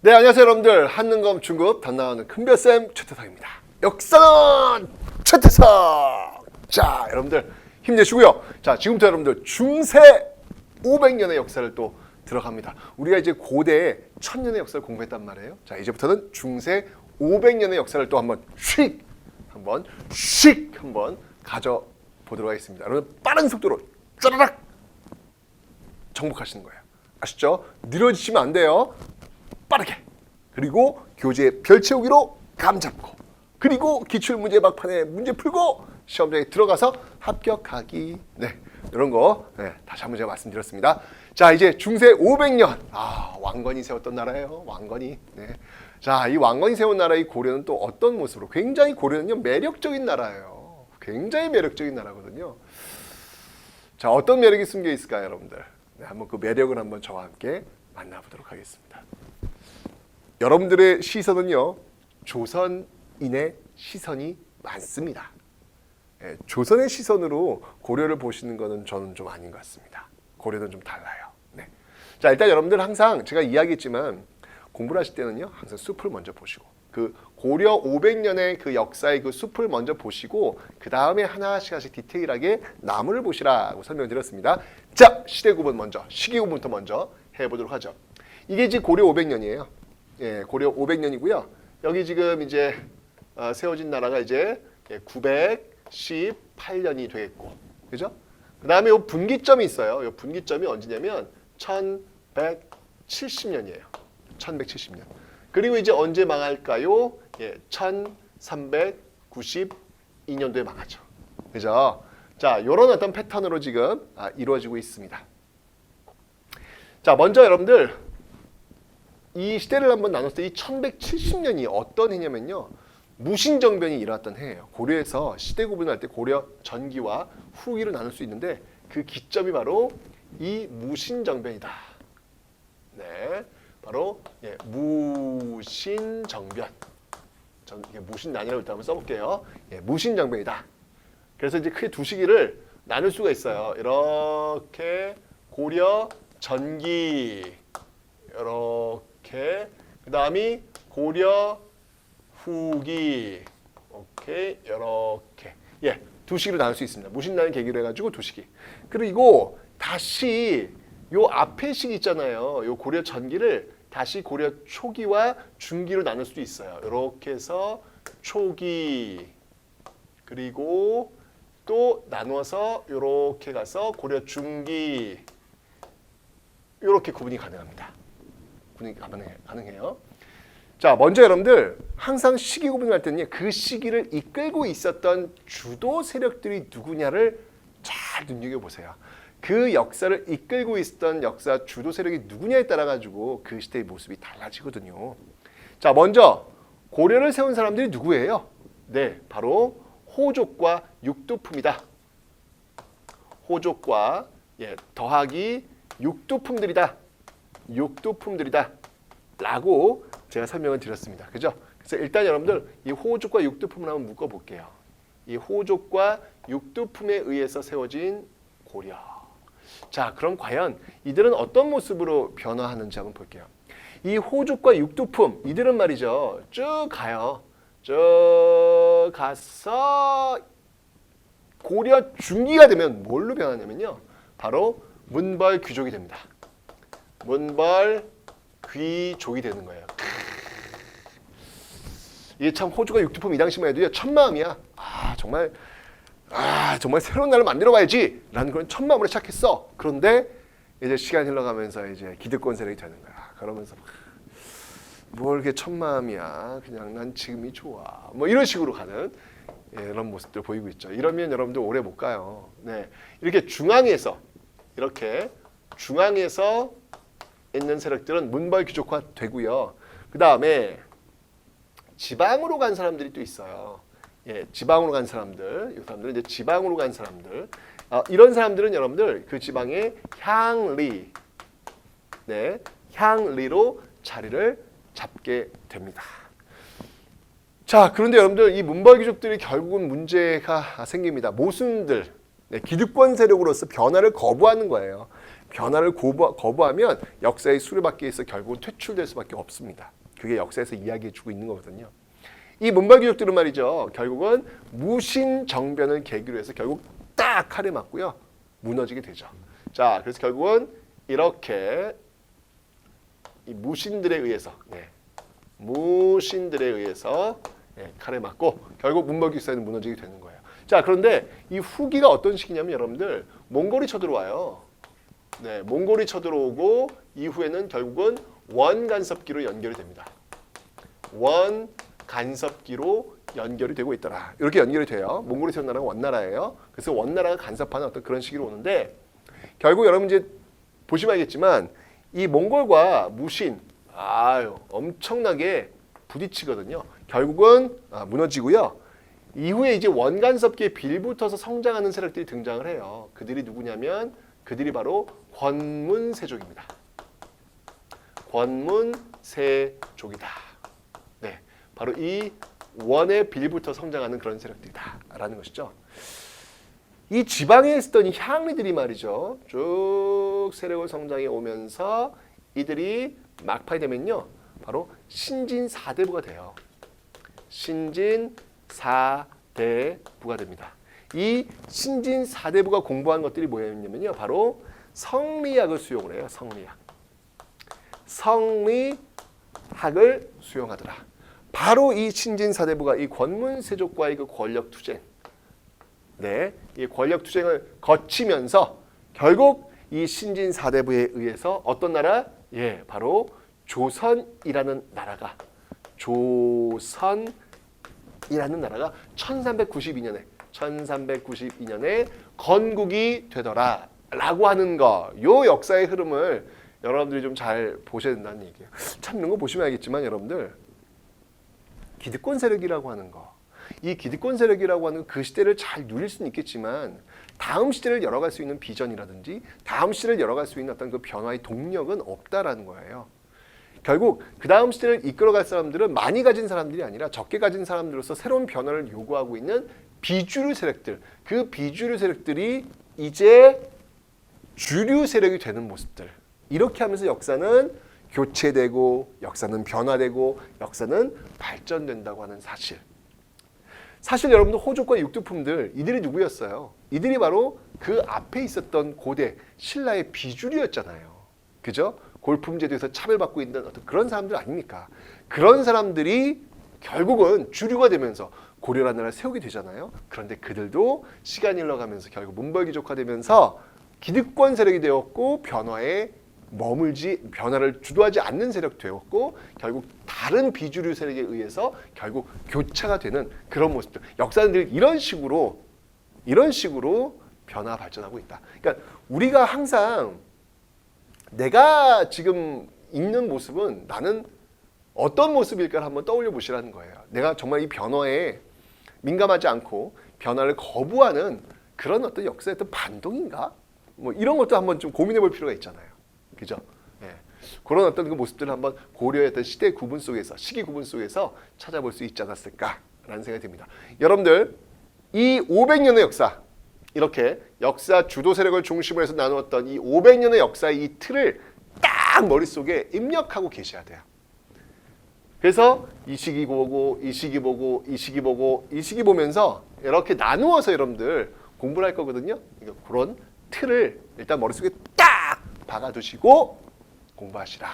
네, 안녕하세요 여러분들. 한능검 중급 담당하는 큰별쌤 최태성입니다. 역사는 최태성! 자, 여러분들 힘내시고요. 자, 지금부터 여러분들 중세 500년의 역사를 또 들어갑니다. 우리가 이제 고대 1000년의 역사를 공부했단 말이에요. 자, 이제부터는 중세 500년의 역사를 또 한번 한번 가져보도록 하겠습니다. 여러분 빠른 속도로 짜라락 정복하시는 거예요. 아시죠? 느려지시면 안 돼요. 빠르게. 그리고 교재 별 채우기로 감 잡고, 그리고 기출문제 막판에 문제 풀고 시험장에 들어가서 합격하기. 네, 이런 거 다시 한번 제가 말씀드렸습니다. 자, 이제 중세 500년. 왕건이 세웠던 나라예요. 왕건이. 네. 자, 이 왕건이 세운 나라의 고려는 또 어떤 모습으로? 굉장히 고려는요 매력적인 나라예요. 굉장히 매력적인 나라거든요. 자, 어떤 매력이 숨겨 있을까요, 여러분들? 네, 한번 그 매력을 한번 저와 함께 만나보도록 하겠습니다. 여러분들의 시선은요, 조선인의 시선이 많습니다. 조선의 시선으로 고려를 보시는 것은 저는 좀 아닌 것 같습니다. 고려는 좀 달라요. 네. 자, 일단 여러분들 항상 제가 이야기했지만 공부를 하실 때는요, 항상 숲을 먼저 보시고, 그 고려 500년의 그 역사의 그 숲을 먼저 보시고, 그 다음에 하나씩 디테일하게 나무를 보시라고 설명드렸습니다. 자, 시대 구분 먼저, 시기 구분부터 먼저 해보도록 하죠. 이게 이제 고려 500년이에요. 예, 고려 500년이고요. 여기 지금 이제 세워진 나라가 이제 918년이 되겠고, 그죠? 그 다음에 요 분기점이 있어요. 요 분기점이 언제냐면 1170년이에요. 1170년. 그리고 이제 언제 망할까요? 예, 1392년도에 망하죠. 그죠? 자, 요런 어떤 패턴으로 지금 이루어지고 있습니다. 자, 먼저 여러분들 이 시대를 한번 나눴을 때 이 1170년이 어떤 해냐면요, 무신정변이 일어났던 해예요. 고려에서 시대 구분할 때 고려 전기와 후기를 나눌 수 있는데 그 기점이 바로 이 무신정변이다. 네, 바로 무신정변. 무신난이라고 일단 한번 써볼게요. 무신정변이다. 그래서 이제 크게 두 시기를 나눌 수가 있어요. 이렇게 고려 전기, 이렇게, 그 다음이 고려 후기, 오케이, 이렇게, 두 시기로 나눌 수 있습니다. 무신난을 계기로 해가지고 두 시기. 그리고 다시 요 앞에 시기 있잖아요. 요 고려 전기를 다시 고려 초기와 중기로 나눌 수도 있어요. 이렇게 해서 초기, 그리고 또 나누어서 이렇게 가서 고려 중기, 이렇게 구분이 가능합니다. 구분이 가능해요. 자, 먼저 여러분들 항상 시기 구분을 할 때는 그 시기를 이끌고 있었던 주도 세력들이 누구냐를 잘 눈여겨보세요. 그 역사를 이끌고 있었던 역사 주도 세력이 누구냐에 따라 가지고 그 시대의 모습이 달라지거든요. 자, 먼저 고려를 세운 사람들이 누구예요? 네, 바로 호족과 육두품이다. 호족과 더하기 육두품들이다. 라고 제가 설명을 드렸습니다. 그죠? 그래서 일단 여러분들 이 호족과 육두품을 한번 묶어볼게요. 이 호족과 육두품에 의해서 세워진 고려. 자, 그럼 과연 이들은 어떤 모습으로 변화하는지 한번 볼게요. 이 호족과 육두품, 이들은 말이죠, 쭉 가요. 쭉 가서 고려 중기가 되면 뭘로 변하냐면요, 바로 문벌 귀족이 됩니다. 문벌 귀족이 되는 거예요. 이게 참 호주가 육두품 이 당시만 해도 첫마음이야. 정말 새로운 나라를 만들어봐야지 라는 그런 첫마음으로 시작했어. 그런데 이제 시간이 흘러가면서 이제 기득권 세력이 되는 거야. 그러면서 뭘 이렇게 첫마음이야, 그냥 난 지금이 좋아, 뭐 이런 식으로 가는 이런 모습들 보이고 있죠. 이러면 여러분들 오래 못 가요. 네, 이렇게 중앙에서 있는 세력들은 문벌 귀족화 되고요. 그 다음에 지방으로 간 사람들이 또 있어요. 지방으로 간 사람들, 이 사람들은 이제 지방으로 간 사람들. 이런 사람들은 여러분들 그 지방의 향리로 자리를 잡게 됩니다. 자, 그런데 여러분들 이 문벌 귀족들이 결국은 문제가 생깁니다. 모순들, 기득권 세력으로서 변화를 거부하는 거예요. 변화를 거부하면 역사의 수레바퀴에 서 결국은 퇴출될 수밖에 없습니다. 그게 역사에서 이야기해주고 있는 거거든요. 이 문벌귀족들은 말이죠. 결국은 무신정변을 계기로 해서 결국 딱 칼에 맞고요. 무너지게 되죠. 자, 그래서 결국은 이렇게 이 무신들에 의해서 칼에 맞고 결국 문벌귀 사회는 무너지게 되는 거예요. 자, 그런데 이 후기가 어떤 시기냐면 여러분들 몽골이 쳐들어와요. 네, 몽골이 쳐들어오고 이후에는 결국은 원간섭기로 연결이 됩니다. 원간섭기로 연결이 되고 있더라. 이렇게 연결이 돼요. 몽골이 세운 나라가 원나라예요. 그래서 원나라가 간섭하는 어떤 그런 시기로 오는데 결국 여러분 이제 보시면 알겠지만 이 몽골과 무신 엄청나게 부딪히거든요. 결국은 무너지고요. 이후에 이제 원간섭기에 빌붙어서 성장하는 세력들이 등장을 해요. 그들이 누구냐면 그들이 바로 권문세족입니다. 권문세족이다. 네, 바로 이 원에 빌붙어 성장하는 그런 세력들이다라는 것이죠. 이 지방에 있었던 이 향리들이 말이죠. 쭉 세력을 성장해 오면서 이들이 막판이 되면요. 바로 신진사대부가 돼요. 신진사대부가 됩니다. 이 신진사대부가 공부한 것들이 뭐였냐면요. 바로 성리학을 수용을 해요. 성리학을 수용하더라. 바로 이 신진사대부가 이 권문세족과의 그 권력투쟁, 이 권력투쟁을 거치면서 결국 이 신진사대부에 의해서 어떤 나라? 바로 조선이라는 나라가 1392년에 건국이 되더라 라고 하는 거. 요 역사의 흐름을 여러분들이 좀 잘 보셔야 된다는 얘기예요. 참 이런 거 보시면 알겠지만 여러분들 기득권 세력이라고 하는 거, 이 기득권 세력이라고 하는 그 시대를 잘 누릴 수는 있겠지만 다음 시대를 열어갈 수 있는 비전이라든지 다음 시대를 열어갈 수 있는 어떤 그 변화의 동력은 없다라는 거예요. 결국 그 다음 시대를 이끌어갈 사람들은 많이 가진 사람들이 아니라 적게 가진 사람들로서 새로운 변화를 요구하고 있는 비주류 세력들, 그 비주류 세력들이 이제 주류 세력이 되는 모습들. 이렇게 하면서 역사는 교체되고 역사는 변화되고 역사는 발전된다고 하는 사실. 사실 여러분들 호족과 육두품들 이들이 누구였어요? 이들이 바로 그 앞에 있었던 고대 신라의 비주류였잖아요. 그죠? 골품제도에서 차별받고 있는 어떤 그런 사람들 아닙니까? 그런 사람들이 결국은 주류가 되면서 고려라는 나라를 세우게 되잖아요. 그런데 그들도 시간이 흘러가면서 결국 문벌귀족화되면서 기득권 세력이 되었고 변화를 주도하지 않는 세력이 되었고 결국 다른 비주류 세력에 의해서 결국 교차가 되는 그런 모습들. 역사는 늘 이런 식으로 변화 발전하고 있다. 그러니까 우리가 항상 내가 지금 있는 모습은 나는 어떤 모습일까를 한번 떠올려 보시라는 거예요. 내가 정말 이 변화에 민감하지 않고 변화를 거부하는 그런 어떤 역사의 어떤 반동인가? 뭐 이런 것도 한번 좀 고민해 볼 필요가 있잖아요. 그죠? 그런 어떤 그 모습들을 한번 고려했던 시기 구분 속에서 찾아볼 수 있지 않았을까라는 생각이 듭니다. 여러분들 이 500년의 역사, 이렇게 역사 주도 세력을 중심으로 해서 나누었던 이 500년의 역사의 이 틀을 딱 머릿속에 입력하고 계셔야 돼요. 그래서 이 시기 보고 이 시기 보고 이 시기 보고 이 시기 보면서 이렇게 나누어서 여러분들 공부를 할 거거든요. 그러니까 그런 틀을 일단 머릿속에 딱 박아두시고 공부하시라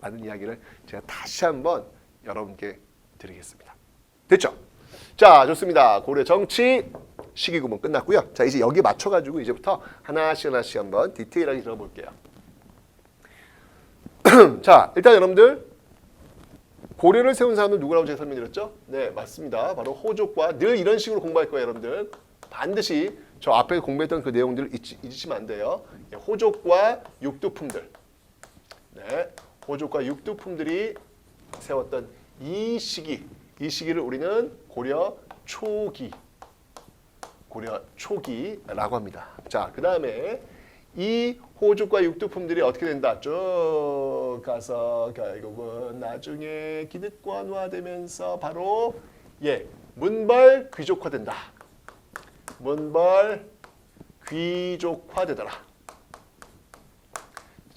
라는 이야기를 제가 다시 한번 여러분께 드리겠습니다. 됐죠? 자, 좋습니다. 고려 정치 시기 구분 끝났고요. 자, 이제 여기 맞춰가지고 이제부터 하나씩 한번 디테일하게 들어볼게요. 자, 일단 여러분들 고려를 세운 사람은 누구라고 제가 설명드렸죠? 네, 맞습니다. 바로 호족과 늘 이런 식으로 공부할 거예요, 여러분들. 반드시 저 앞에 공부했던 그 내용들을 잊으시면 안 돼요. 호족과 육두품들. 네, 호족과 육두품들이 세웠던 이 시기를 우리는 고려 초기라고 합니다. 자, 그 다음에 이 호족과 육두품들이 어떻게 된다? 쭉 가서 결국은 나중에 기득권화되면서 바로 문벌 귀족화된다. 문벌 귀족화되더라.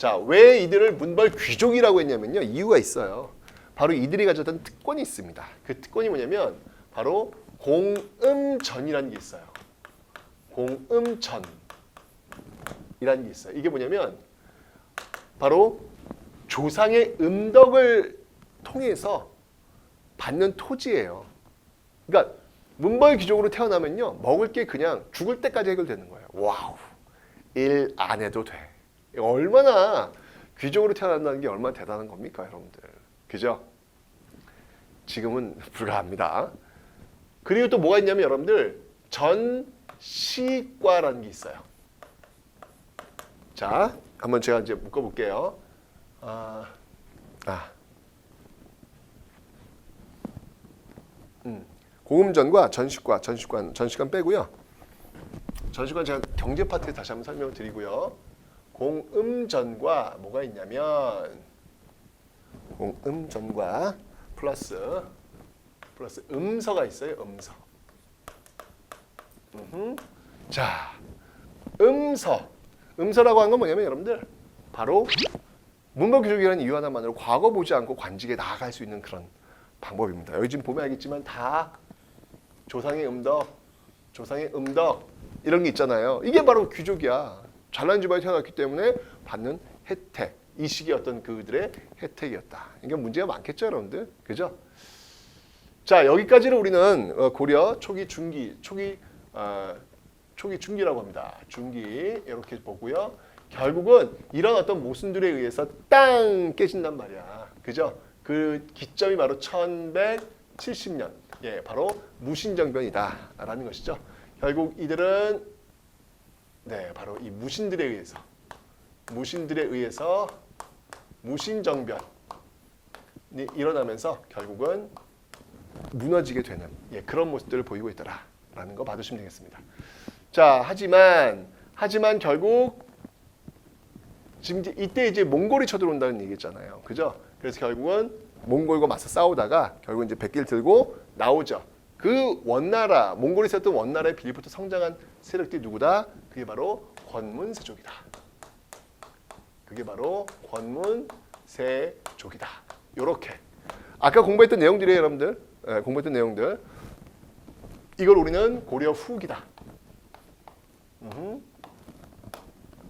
자, 왜 이들을 문벌 귀족이라고 했냐면요. 이유가 있어요. 바로 이들이 가졌던 특권이 있습니다. 그 특권이 뭐냐면 바로 공음전이라는 게 있어요. 공음전이라는 게 있어요. 이게 뭐냐면 바로 조상의 음덕을 통해서 받는 토지예요. 그러니까 문벌 귀족으로 태어나면요. 먹을 게 그냥 죽을 때까지 해결되는 거예요. 와우. 일 안 해도 돼. 얼마나 귀족으로 태어난다는 게 얼마나 대단한 겁니까, 여러분들. 그죠? 지금은 불가합니다. 그리고 또 뭐가 있냐면 여러분들 전시과라는 게 있어요. 자, 한번 제가 이제 묶어볼게요. 공음전과 전시관 빼고요. 전시관 제가 경제 파트에 다시 한번 설명을 드리고요. 공음전과 뭐가 있냐면 공음전과 플러스 음서가 있어요. 음서. 자, 음서라고 하는 건 뭐냐면 여러분들 바로 문벌 귀족이라는 이유 하나만으로 과거 보지 않고 관직에 나아갈 수 있는 그런 방법입니다. 여기 지금 보면 알겠지만 다 조상의 음덕 이런 게 있잖아요. 이게 바로 귀족이야. 잘난 집안에 태어났기 때문에 받는 혜택. 이 시기의 어떤 그들의 혜택이었다. 이게 문제가 많겠죠, 여러분들? 그죠? 자, 여기까지를 우리는 고려 초기 중기, 초기 중기라고 합니다. 중기 이렇게 보고요. 결국은 이런 어떤 모순들에 의해서 땅 깨진단 말이야. 그죠? 그 기점이 바로 1170년. 예, 바로 무신정변이다라는 것이죠. 결국 이들은 바로 이 무신들에 의해서 무신정변이 일어나면서 결국은 무너지게 되는 그런 모습들을 보이고 있더라라는 거 봐주시면 되겠습니다. 자, 하지만 결국 지금 이때 이제 몽골이 쳐들어온다는 얘기잖아요. 그죠? 그래서 결국은 몽골과 맞서 싸우다가 결국 이제 백기를 들고 나오죠. 그 원나라, 몽골이 있었던 원나라의 빌부터 성장한 세력들이 누구다? 그게 바로 권문세족이다. 요렇게. 아까 공부했던 내용들이에요, 여러분들. 공부했던 내용들. 이걸 우리는 고려 후기다.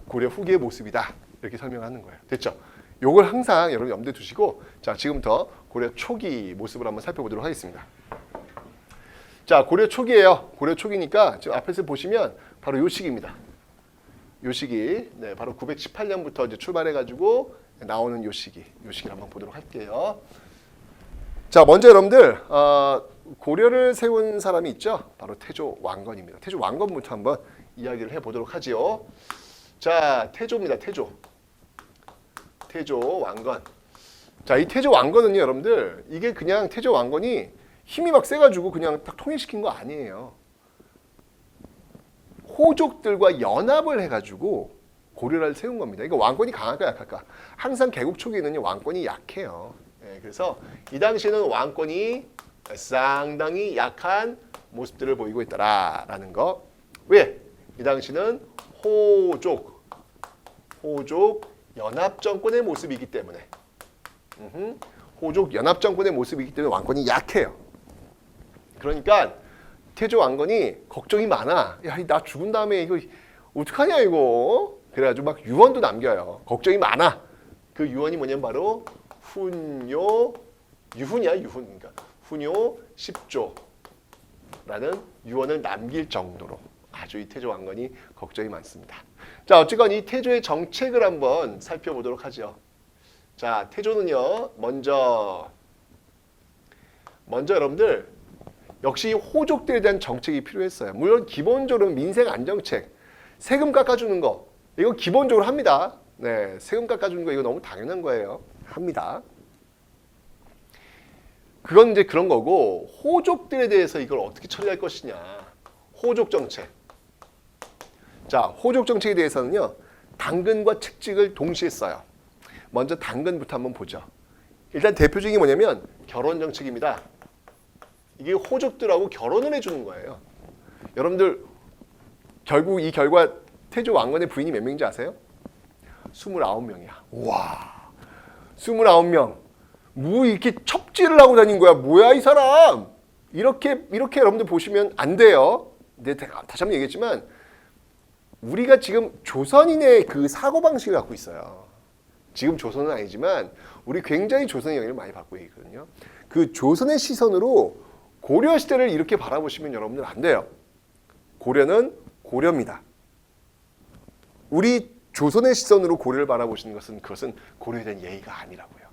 고려 후기의 모습이다. 이렇게 설명하는 거예요. 됐죠? 요걸 항상 여러분 염두에 두시고 자, 지금부터 고려 초기 모습을 한번 살펴보도록 하겠습니다. 자, 고려 초기예요. 고려 초기니까 지금 앞에서 보시면 바로 요 시기입니다. 요 시기. 네, 바로 918년부터 이제 출발해 가지고 나오는 요 시기를 한번 보도록 할게요. 자, 먼저 여러분들 고려를 세운 사람이 있죠. 바로 태조 왕건입니다. 태조 왕건부터 한번 이야기를 해 보도록 하지요. 자, 태조입니다. 태조 왕건. 자, 이 태조 왕건은요, 여러분들 이게 그냥 태조 왕건이 힘이 막 세가지고 그냥 딱 통일시킨 거 아니에요. 호족들과 연합을 해가지고 고려를 세운 겁니다. 이거 왕권이 강할까 약할까? 항상 개국 초기에는 왕권이 약해요. 그래서 이 당시에는 왕권이 상당히 약한 모습들을 보이고 있다라는 거. 왜? 이 당시는 호족 연합 정권의 모습이기 때문에. 호족 연합 정권의 모습이기 때문에 왕권이 약해요. 그러니까 태조 왕건이 걱정이 많아. 야, 나 죽은 다음에 이거 어떡하냐 이거. 그래가지고 막 유언도 남겨요. 걱정이 많아. 그 유언이 뭐냐면 바로 그러니까 훈요 10조라는 유언을 남길 정도로 아주 이 태조 왕건이 걱정이 많습니다. 자, 어쨌건 이 태조의 정책을 한번 살펴보도록 하죠. 자, 태조는요, 먼저 여러분들 역시 호족들에 대한 정책이 필요했어요. 물론 기본적으로 민생 안정책, 세금 깎아주는 거 이거 기본적으로 합니다. 네, 세금 깎아주는 거 이거 너무 당연한 거예요. 합니다. 그건 이제 그런 거고 호족들에 대해서 이걸 어떻게 처리할 것이냐. 호족 정책. 자, 호족 정책에 대해서는요. 당근과 책직을 동시에 써요. 먼저 당근부터 한번 보죠. 일단 대표적인 게 뭐냐면 결혼 정책입니다. 이게 호족들하고 결혼을 해주는 거예요. 여러분들 결국 이 결과 태조 왕건의 부인이 몇 명인지 아세요? 29명이야. 와, 29명. 뭐 이렇게 첩질을 하고 다닌 거야. 뭐야 이 사람. 이렇게 여러분들 보시면 안 돼요. 근데 다시 한번 얘기했지만 우리가 지금 조선인의 그 사고방식을 갖고 있어요. 지금 조선은 아니지만 우리 굉장히 조선의 영향을 많이 받고 있거든요. 그 조선의 시선으로 고려 시대를 이렇게 바라보시면 여러분들 안 돼요. 고려는 고려입니다. 우리 조선의 시선으로 고려를 바라보시는 것은 그것은 고려에 대한 예의가 아니라고요.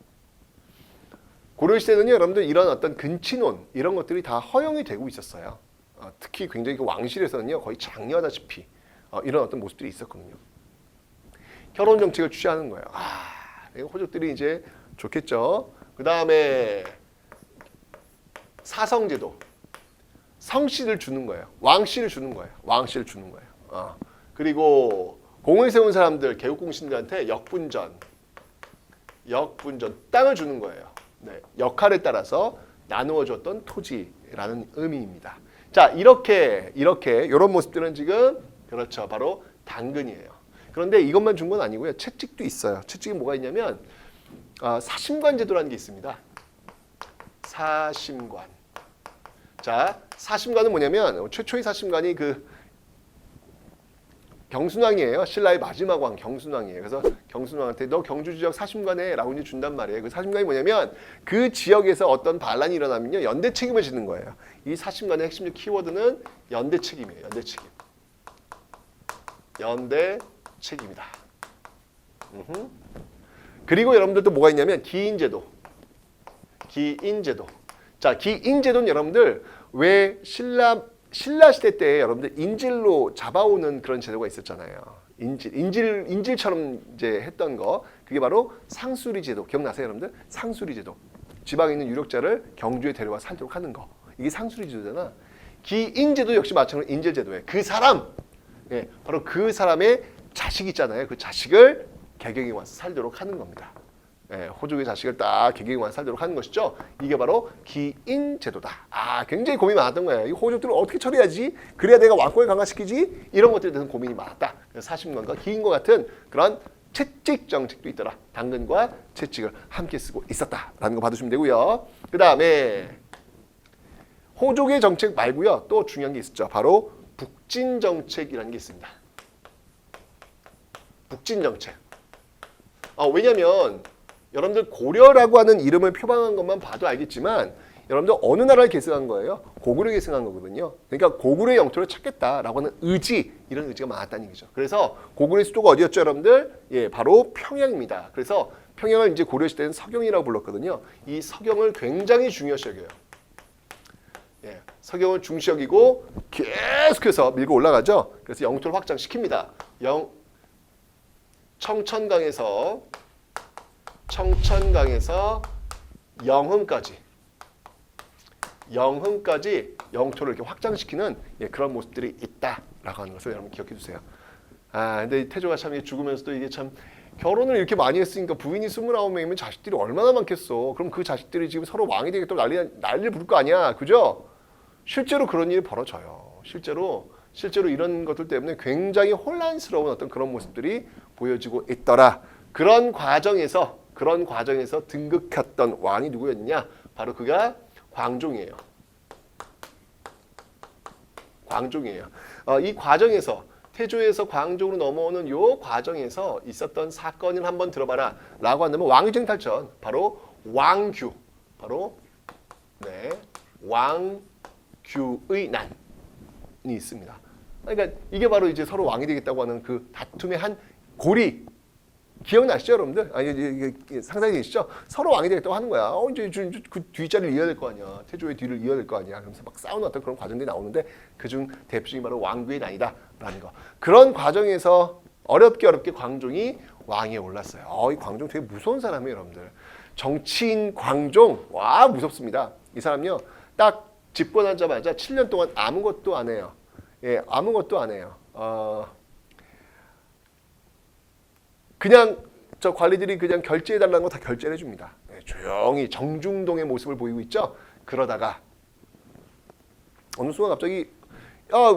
고려 시대는요, 여러분들 이런 어떤 근친혼 이런 것들이 다 허용이 되고 있었어요. 특히 굉장히 그 왕실에서는요 거의 장려하다시피 이런 어떤 모습들이 있었거든요. 결혼 정책을 취하는 거예요. 호족들이 이제 좋겠죠. 그 다음에 사성제도, 성씨를 주는 거예요. 왕씨를 주는 거예요. 왕씨를 주는 거예요. 그리고 공을 세운 사람들, 개국공신들한테 역분전, 땅을 주는 거예요. 네, 역할에 따라서 나누어 줬던 토지라는 의미입니다. 자, 이렇게 이런 모습들은 지금 그렇죠. 바로 당근이에요. 그런데 이것만 준 건 아니고요. 채찍도 있어요. 채찍이 뭐가 있냐면 사심관 제도라는 게 있습니다. 사심관. 자, 사심관은 뭐냐면 최초의 사심관이 그 경순왕이에요. 신라의 마지막 왕 경순왕이에요. 그래서 경순왕한테 너 경주 지역 사심관해라고 이제 준단 말이에요. 그 사심관이 뭐냐면 그 지역에서 어떤 반란이 일어나면요 연대 책임을 지는 거예요. 이 사심관의 핵심적 키워드는 연대 책임이에요. 연대 책임. 연대 책임이다. 그리고 여러분들 또 뭐가 있냐면 기인제도. 기인제도. 자, 기인제도는 여러분들 왜 신라 시대 때 여러분들 인질로 잡아오는 그런 제도가 있었잖아요. 인질처럼 이제 했던 거. 그게 바로 상수리 제도. 기억나세요, 여러분들? 상수리 제도. 지방에 있는 유력자를 경주에 데려와 살도록 하는 거. 이게 상수리 제도잖아. 기인제도 역시 마찬가지로 인질 제도예요. 그 사람, 바로 그 사람의 자식 있잖아요. 그 자식을 개경에 와서 살도록 하는 겁니다. 호족의 자식을 딱 개경에 와서 살도록 하는 것이죠. 이게 바로 기인제도다. 굉장히 고민이 많았던 거예요. 이 호족들을 어떻게 처리하지? 그래야 내가 왕권을 강화시키지? 이런 것들에 대해서 고민이 많았다. 그래서 사심관과 기인과 같은 그런 채찍 정책도 있더라. 당근과 채찍을 함께 쓰고 있었다라는 거 봐두시면 되고요. 그 다음에 호족의 정책 말고요. 또 중요한 게 있었죠. 바로 북진정책이라는 게 있습니다. 북진정책. 왜냐면 여러분들 고려라고 하는 이름을 표방한 것만 봐도 알겠지만 여러분들 어느 나라를 계승한 거예요? 고구려를 계승한 거거든요. 그러니까 고구려의 영토를 찾겠다라고 하는 의지, 이런 의지가 많았다는 얘기죠. 그래서 고구려의 수도가 어디였죠, 여러분들? 바로 평양입니다. 그래서 평양을 이제 고려 시대는 서경이라고 불렀거든요. 이 서경을 굉장히 중요시 여겨요. 서경을 중시 여기고 계속해서 밀고 올라가죠. 그래서 영토를 확장시킵니다. 청천강에서 영흥까지 영토를 이렇게 확장시키는 그런 모습들이 있다라고 하는 것을 여러분 기억해 주세요. 근데 태조가 참 죽으면서도 이게 참 결혼을 이렇게 많이 했으니까 부인이 29명이면 자식들이 얼마나 많겠어. 그럼 그 자식들이 지금 서로 왕이 되겠다고 난리를 부를 거 아니야. 그죠? 실제로 그런 일이 벌어져요. 실제로 이런 것들 때문에 굉장히 혼란스러운 어떤 그런 모습들이 보여지고 있더라. 그런 과정에서 등극했던 왕이 누구였냐? 바로 그가 광종이에요. 이 과정에서 태조에서 광종으로 넘어오는 요 과정에서 있었던 사건을 한번 들어봐라 라고 한다면 왕위쟁 탈전, 바로 왕규, 왕규의 난이 있습니다. 그러니까 이게 바로 이제 서로 왕이 되겠다고 하는 그 다툼의 한 고리, 기억나시죠, 여러분들? 이게 상상이 되시죠? 서로 왕이 되겠다고 하는 거야. 이제 그 뒷자리를 이어야 될 거 아니야. 태조의 뒤를 이어야 될 거 아니야. 그러면서 막 싸우는 어떤 그런 과정들이 나오는데 그중 대표적인 바로 왕규의 난이다라는 거. 그런 과정에서 어렵게 광종이 왕위에 올랐어요. 이 광종 되게 무서운 사람이에요, 여러분들. 정치인 광종, 와 무섭습니다. 이 사람요, 딱 집권하자마자 7년 동안 아무것도 안 해요. 아무것도 안 해요. 그냥 저 관리들이 그냥 결제해달라는 거 다 결제를 해줍니다. 조용히 정중동의 모습을 보이고 있죠. 그러다가 어느 순간 갑자기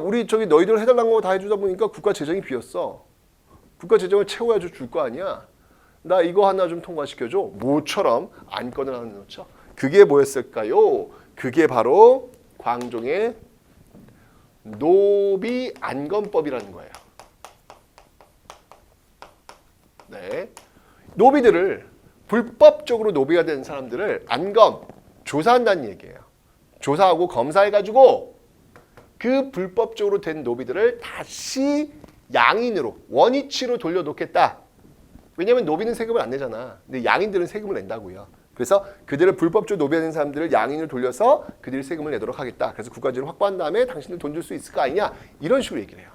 우리 저기 너희들 해달라는 거 다 해주다 보니까 국가 재정이 비었어. 국가 재정을 채워야 줄 거 아니야. 나 이거 하나 좀 통과시켜줘. 뭐처럼 안건을 하나 넣죠. 그게 뭐였을까요? 그게 바로 광종의 노비 안건법이라는 거예요. 네, 노비들을 불법적으로 노비가 된 사람들을 안검 조사한다는 얘기예요. 조사하고 검사해가지고 그 불법적으로 된 노비들을 다시 양인으로 원위치로 돌려놓겠다. 왜냐하면 노비는 세금을 안 내잖아. 근데 양인들은 세금을 낸다고요. 그래서 그들을 불법적으로 노비하는 사람들을 양인으로 돌려서 그들이 세금을 내도록 하겠다. 그래서 국가주의를 확보한 다음에 당신들 돈 줄 수 있을 거 아니냐. 이런 식으로 얘기를 해요.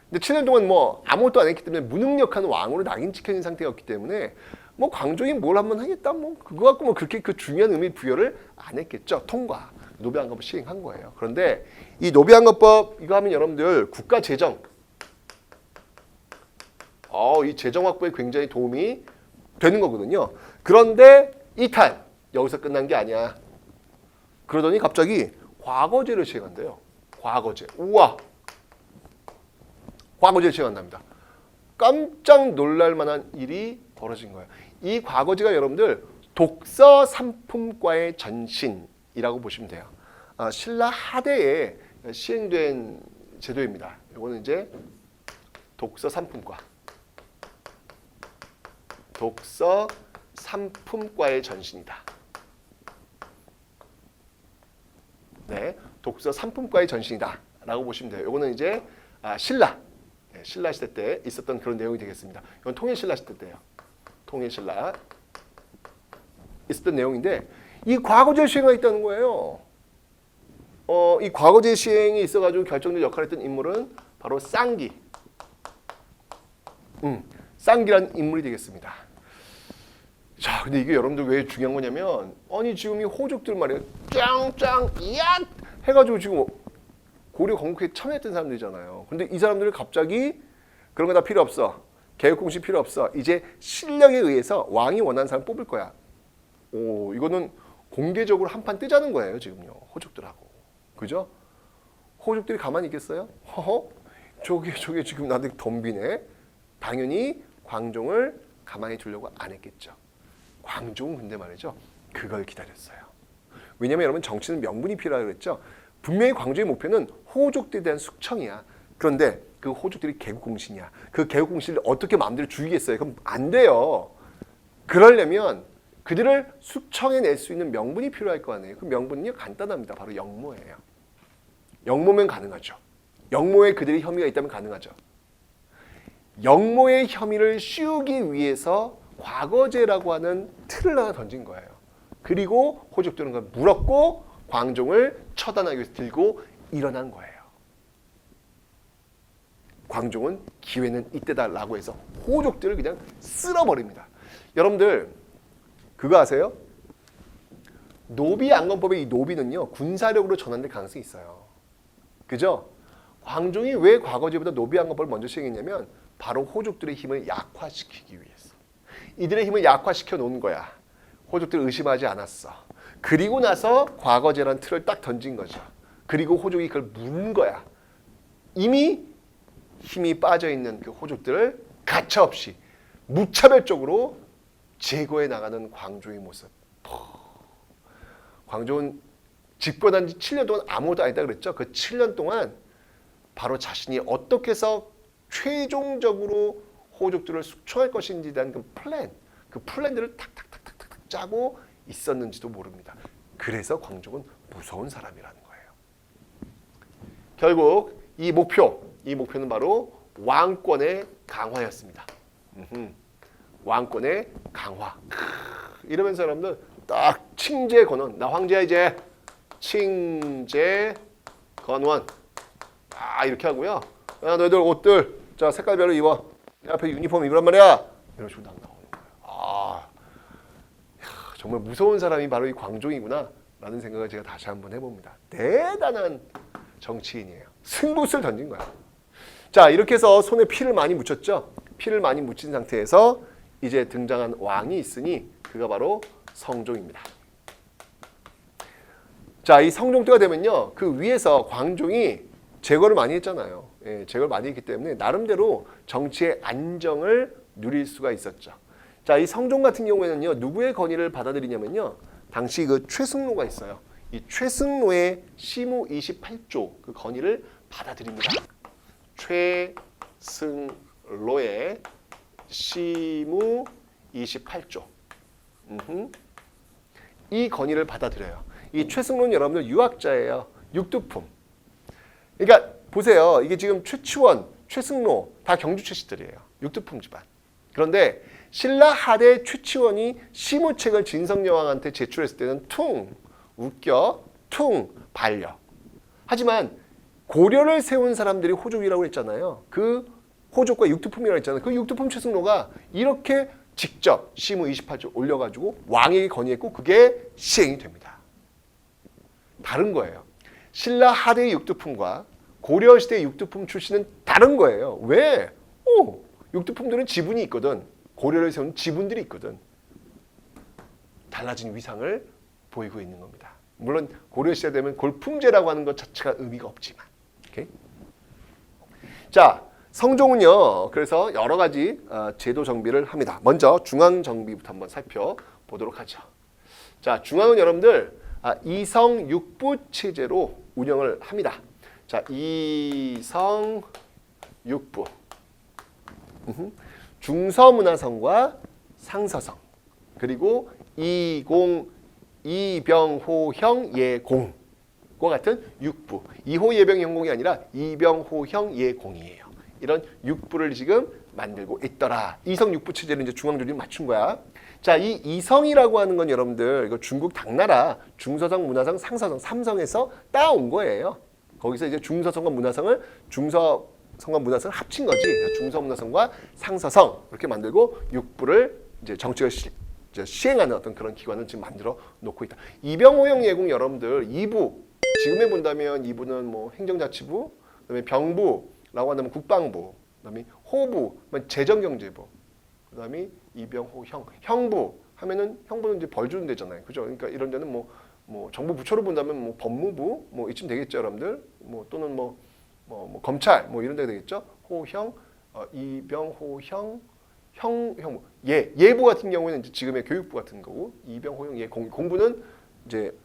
근데 7년 동안 뭐 아무것도 안 했기 때문에 무능력한 왕으로 낙인 찍혀있는 상태였기 때문에 뭐 광종이 뭘 한번 하겠다. 뭐 그거 갖고 뭐 그렇게 그 중요한 의미 부여를 안 했겠죠. 통과. 노비안건법 시행한 거예요. 그런데 이 노비안건법 이거 하면 여러분들 국가 재정 이 재정 확보에 굉장히 도움이 되는 거거든요. 그런데 이탈 여기서 끝난 게 아니야. 그러더니 갑자기 과거제를 시행한대요. 과거제. 우와. 과거제를 시행한답니다. 깜짝 놀랄 만한 일이 벌어진 거예요. 이 과거제가 여러분들 독서 삼품과의 전신이라고 보시면 돼요. 신라 하대에 시행된 제도입니다. 이거는 이제 독서 삼품과. 독서 삼품과의 전신이다. 네, 독서 삼품과의 전신이다 라고 보시면 돼요. 이거는 이제 신라 시대 때 있었던 그런 내용이 되겠습니다. 이건 통일신라 시대 때예요. 통일신라 있었던 내용인데 이 과거제 시행이 있다는 거예요. 이 과거제 시행이 있어가지고 결정적 역할을 했던 인물은 바로 쌍기. 쌍기라는 인물이 되겠습니다. 자, 근데 이게 여러분들 왜 중요한 거냐면 아니 지금 이 호족들 말이에요. 짱짱 이앗 해가지고 지금 고려 건국에 참여했던 사람들이잖아요. 근데 이 사람들을 갑자기 그런 거 다 필요 없어. 개혁공식 필요 없어. 이제 실력에 의해서 왕이 원하는 사람 뽑을 거야. 이거는 공개적으로 한판 뜨자는 거예요. 지금요. 호족들하고. 그죠? 호족들이 가만히 있겠어요? 허허? 저게 지금 나한테 덤비네. 당연히 광종을 가만히 두려고 안 했겠죠. 광종은 근데 말이죠. 그걸 기다렸어요. 왜냐면 여러분 정치는 명분이 필요하다고 그랬죠. 분명히 광종의 목표는 호족들에 대한 숙청이야. 그런데 그 호족들이 개국공신이야. 그 개국공신을 어떻게 마음대로 죽이겠어요? 그럼 안 돼요. 그러려면 그들을 숙청해낼 수 있는 명분이 필요할 거 아니에요. 그 명분은요 간단합니다. 바로 영모예요. 영모면 가능하죠. 영모에 그들의 혐의가 있다면 가능하죠. 영모의 혐의를 씌우기 위해서 과거제라고 하는 틀을 하나 던진 거예요. 그리고 호족들은 그걸 물었고 광종을 처단하기 위해서 들고 일어난 거예요. 광종은 기회는 이때다라고 해서 호족들을 그냥 쓸어버립니다. 여러분들 그거 아세요? 노비 안건법의 이 노비는요 군사력으로 전환될 가능성이 있어요. 그죠? 광종이 왜 과거제보다 노비 안건법을 먼저 시행했냐면 바로 호족들의 힘을 약화시키기 위해서. 이들의 힘을 약화시켜 놓은 거야. 호족들 의심하지 않았어. 그리고 나서 과거제라는 틀을 딱 던진 거죠. 그리고 호족이 그걸 문 거야. 이미 힘이 빠져있는 그 호족들을 가차없이 무차별적으로 제거해 나가는 광종의 모습. 광종은 집권한 지 7년 동안 아무것도 안 했다 그랬죠. 그 7년 동안 바로 자신이 어떻게 해서 최종적으로 호족들을 숙청할 것인지에 대한 그 플랜들을 탁탁탁탁탁 짜고 있었는지도 모릅니다. 그래서 광종은 무서운 사람이라는 거예요. 결국 이 목표는 바로 왕권의 강화였습니다. 왕권의 강화. 이러면서 여러분들 딱 칭제 건원. 나 황제야 이제. 칭제 건원. 이렇게 하고요. 야, 너희들 옷들 자 색깔별로 입어. 내 앞에 유니폼 입으란 말이야. 이런 식으로 딱 나오는 거예요. 정말 무서운 사람이 바로 이 광종이구나 라는 생각을 제가 다시 한번 해봅니다. 대단한 정치인이에요. 승부수를 던진 거야. 자, 이렇게 해서 손에 피를 많이 묻혔죠. 피를 많이 묻힌 상태에서 이제 등장한 왕이 있으니 그가 바로 성종입니다. 자, 이 성종 때가 되면요. 그 위에서 광종이 제거를 많이 했잖아요. 제거를 많이 했기 때문에 나름대로 정치의 안정을 누릴 수가 있었죠. 자, 이 성종 같은 경우에는요, 누구의 건의를 받아들이냐면요, 당시 그 최승로가 있어요. 이 최승로의 시무 28조 그 건의를 받아들입니다. 최승로의 시무 28조. 이 건의를 받아들여요. 이 최승로는 여러분들 유학자예요. 육두품. 그러니까 보세요. 이게 지금 최치원, 최승로 다 경주 출신들이에요. 육두품 집안. 그런데 신라 하대 최치원이 시무책을 진성여왕한테 제출했을 때는 퉁 웃겨, 퉁 발려. 하지만 고려를 세운 사람들이 호족이라고 했잖아요. 그 호족과 육두품이라고 했잖아요. 그 육두품 최승로가 이렇게 직접 시무 28조 올려가지고 왕에게 건의했고 그게 시행이 됩니다. 다른 거예요. 신라 하대의 육두품과 고려시대의 육두품 출신은 다른 거예요. 왜? 육두품들은 지분이 있거든. 고려를 세운 지분들이 있거든. 달라진 위상을 보이고 있는 겁니다. 물론 고려시대 되면 골품제라고 하는 것 자체가 의미가 없지만. 오케이? 자, 성종은요. 그래서 여러 가지 제도 정비를 합니다. 먼저 중앙 정비부터 한번 살펴보도록 하죠. 자, 중앙은 여러분들 이성육부 체제로 운영을 합니다. 자, 이성육부. 중서문화성과 상서성. 그리고 이병호형 예공과 같은 육부. 이호예병영공이 아니라 이병호형 예공이에요. 이런 육부를 지금 만들고 있더라. 이성육부 체제를 이제 중앙조직이 맞춘 거야. 자, 이 이성이라고 하는 건 여러분들 이거 중국 당나라 중서성, 문화성, 상서성 3성에서 따온 거예요. 거기서 이제 중서성과 문화성을 중서성과 문화성을 합친 거지. 중서문화성과 상서성 이렇게 만들고 육부를 이제 정치를 시행하는 어떤 그런 기관을 지금 만들어 놓고 있다. 이병호형 예공 여러분들 2부 지금에 본다면 2부는 뭐 행정자치부, 그다음에 병부라고 한다면 국방부, 그다음에 호부, 재정경제부, 그다음에 이병호형 형부 하면은 형부는 이제 벌 주는 데잖아요, 그죠? 그러니까 이런 데는 뭐 정부 부처로 본다면 뭐 법무부 뭐 이쯤 되겠죠, 여러분들. 뭐 또는 뭐 검찰 뭐 이런 데 되겠죠. 호형, 이병호형, 형부. 예부 같은 경우에는 이제 지금의 교육부 같은 거고, 이병호형 공부는 이제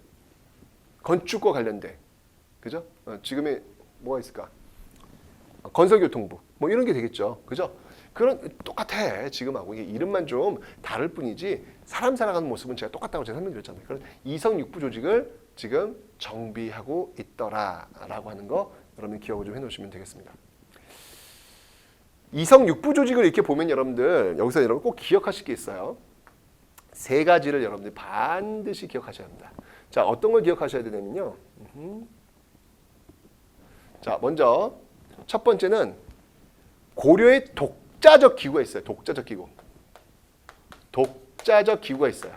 건축과 관련된, 그죠? 지금의 뭐가 있을까? 건설교통부 뭐 이런 게 되겠죠, 그죠? 그런 똑같아 지금하고. 이게 이름만 좀 다를 뿐이지 사람 살아가는 모습은 제가 똑같다고 제가 설명드렸잖아요. 그런 이성육부 조직을 지금 정비하고 있더라라고 하는 거 여러분 기억을 좀 해놓으시면 되겠습니다. 이성육부 조직을 이렇게 보면 여러분들 여기서 여러분 꼭 기억하실 게 있어요. 세 가지를 여러분들 반드시 기억하셔야 합니다. 자, 어떤 걸 기억하셔야 되냐면요. 자, 먼저 첫 번째는 고려의 독자적 기구가 있어요. 독자적 기구. 독자적 기구가 있어요.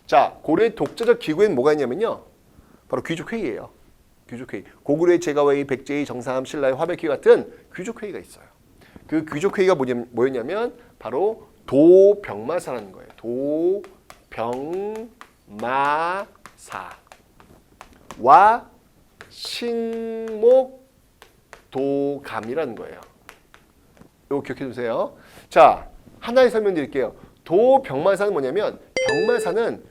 자, 고려의 독자적 기구에는 뭐가 있냐면요. 바로 귀족회의예요. 귀족회의. 고구려의 제가회의, 백제의 정삼, 신라의 화백회의 같은 귀족회의가 있어요. 그 귀족회의가 뭐였냐면 바로 도병마사라는 거예요. 도병마사와 식목도감이라는 거예요. 이거 기억해 두세요. 자, 하나의 설명드릴게요. 도병마사는 뭐냐면 병마사는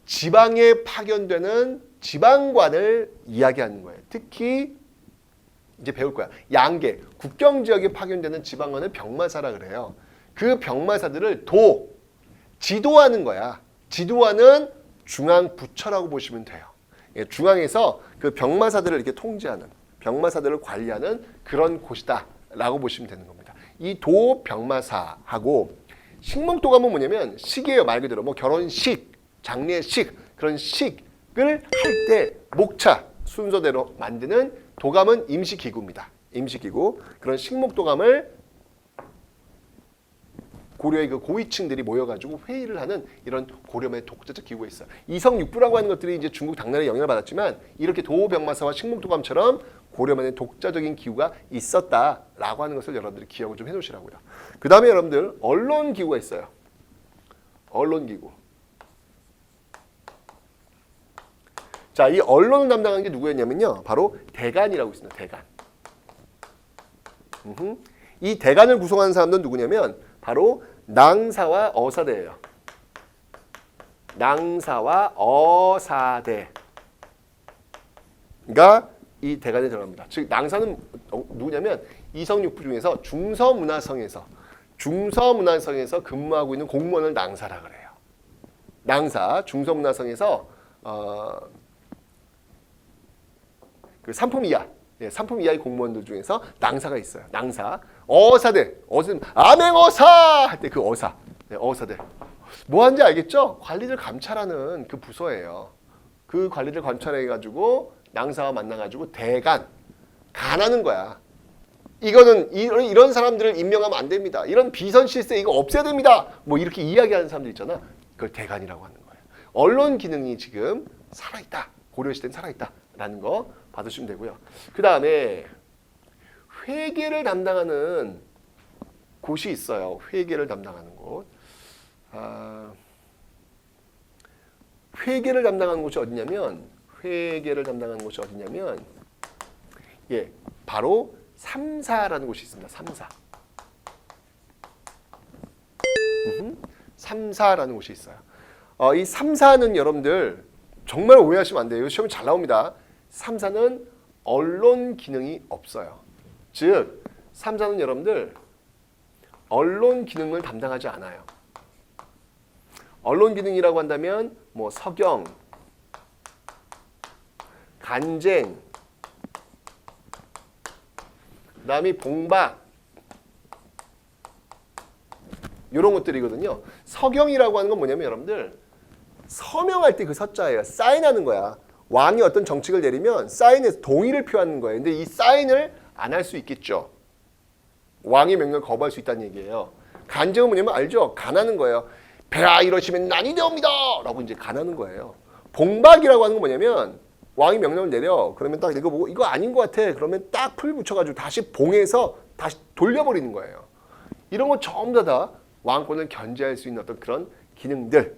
지방에 파견되는 지방관을 이야기하는 거예요. 특히 이제 배울 거야. 양계, 국경 지역에 파견되는 지방관을 병마사라 그래요. 그 병마사들을 지도하는 거야. 지도하는 중앙 부처라고 보시면 돼요. 중앙에서 그 병마사들을 이렇게 통제하는, 병마사들을 관리하는 그런 곳이다라고 보시면 되는 겁니다. 이 도병마사하고 식목도감은 뭐냐면 식이에요. 말 그대로 뭐 결혼식, 장례식 그런 식을 할 때 목차 순서대로 만드는 도감은 임시기구입니다. 임시기구. 그런 식목도감을 고려의 그 고위층들이 모여가지고 회의를 하는 이런 고려의 독자적 기구가 있어요. 이성육부라고 하는 것들이 이제 중국 당나라의 영향을 받았지만 이렇게 도병마사와 식목도감처럼 고려만의 독자적인 기구가 있었다라고 하는 것을 여러분들이 기억을 좀 해놓으시라고요. 그 다음에 여러분들 언론기구가 있어요. 언론기구. 자, 이 언론을 담당한 게 누구였냐면요. 바로 대간이라고 있습니다. 대간. 이 대간을 구성하는 사람들은 누구냐면 바로 낭사와 어사대예요. 낭사와 어사대가 이 대간에 들어갑니다. 즉 낭사는 누구냐면 이성육부 중에서 중서문화성에서 근무하고 있는 공무원을 낭사라 그래요. 낭사 중서문화성에서 그 상품 이하, 상품 이하의 공무원들 중에서 낭사가 있어요. 낭사. 어사대, 어사는 암행어사 할 때 그 어사, 어사대. 뭐 하는지 알겠죠? 관리를 감찰하는 그 부서예요. 그 관리를 감찰해가지고 낭사와 만나가지고 대간, 간하는 거야. 이거는 이런 사람들을 임명하면 안 됩니다. 이런 비선 실세 이거 없애야 됩니다. 뭐 이렇게 이야기하는 사람들 있잖아. 그걸 대간이라고 하는 거예요. 언론 기능이 지금 살아있다. 고려시대는 살아있다라는 거 받으시면 되고요. 그 다음에 회계를 담당하는 곳이 있어요. 회계를 담당하는 곳. 회계를 담당하는 곳이 어디냐면 예, 바로 삼사라는 곳이 있습니다. 삼사라는 곳이 있어요. 이 삼사는 여러분들 정말 오해하시면 안 돼요. 시험에 잘 나옵니다. 삼사는 언론 기능이 없어요. 즉 삼사는 여러분들 언론 기능을 담당하지 않아요. 언론 기능이라고 한다면 뭐 서경, 간쟁, 그다음에 봉박 이런 것들이거든요. 서경이라고 하는 건 뭐냐면 여러분들 서명할 때 그 서자예요. 사인하는 거야. 왕이 어떤 정책을 내리면 사인해서 동의를 표하는 거예요. 근데 이 사인을 안 할 수 있겠죠. 왕의 명령을 거부할 수 있다는 얘기예요. 간쟁은 뭐냐면 알죠? 간하는 거예요. 배하 이러시면 난이 되옵니다 라고 이제 간하는 거예요. 봉박이라고 하는 건 뭐냐면 왕이 명령을 내려 그러면 딱 이거 보고 이거 아닌 것 같아 그러면 딱 풀 붙여가지고 다시 봉해서 다시 돌려버리는 거예요. 이런 거 전부 다 왕권을 견제할 수 있는 어떤 그런 기능들,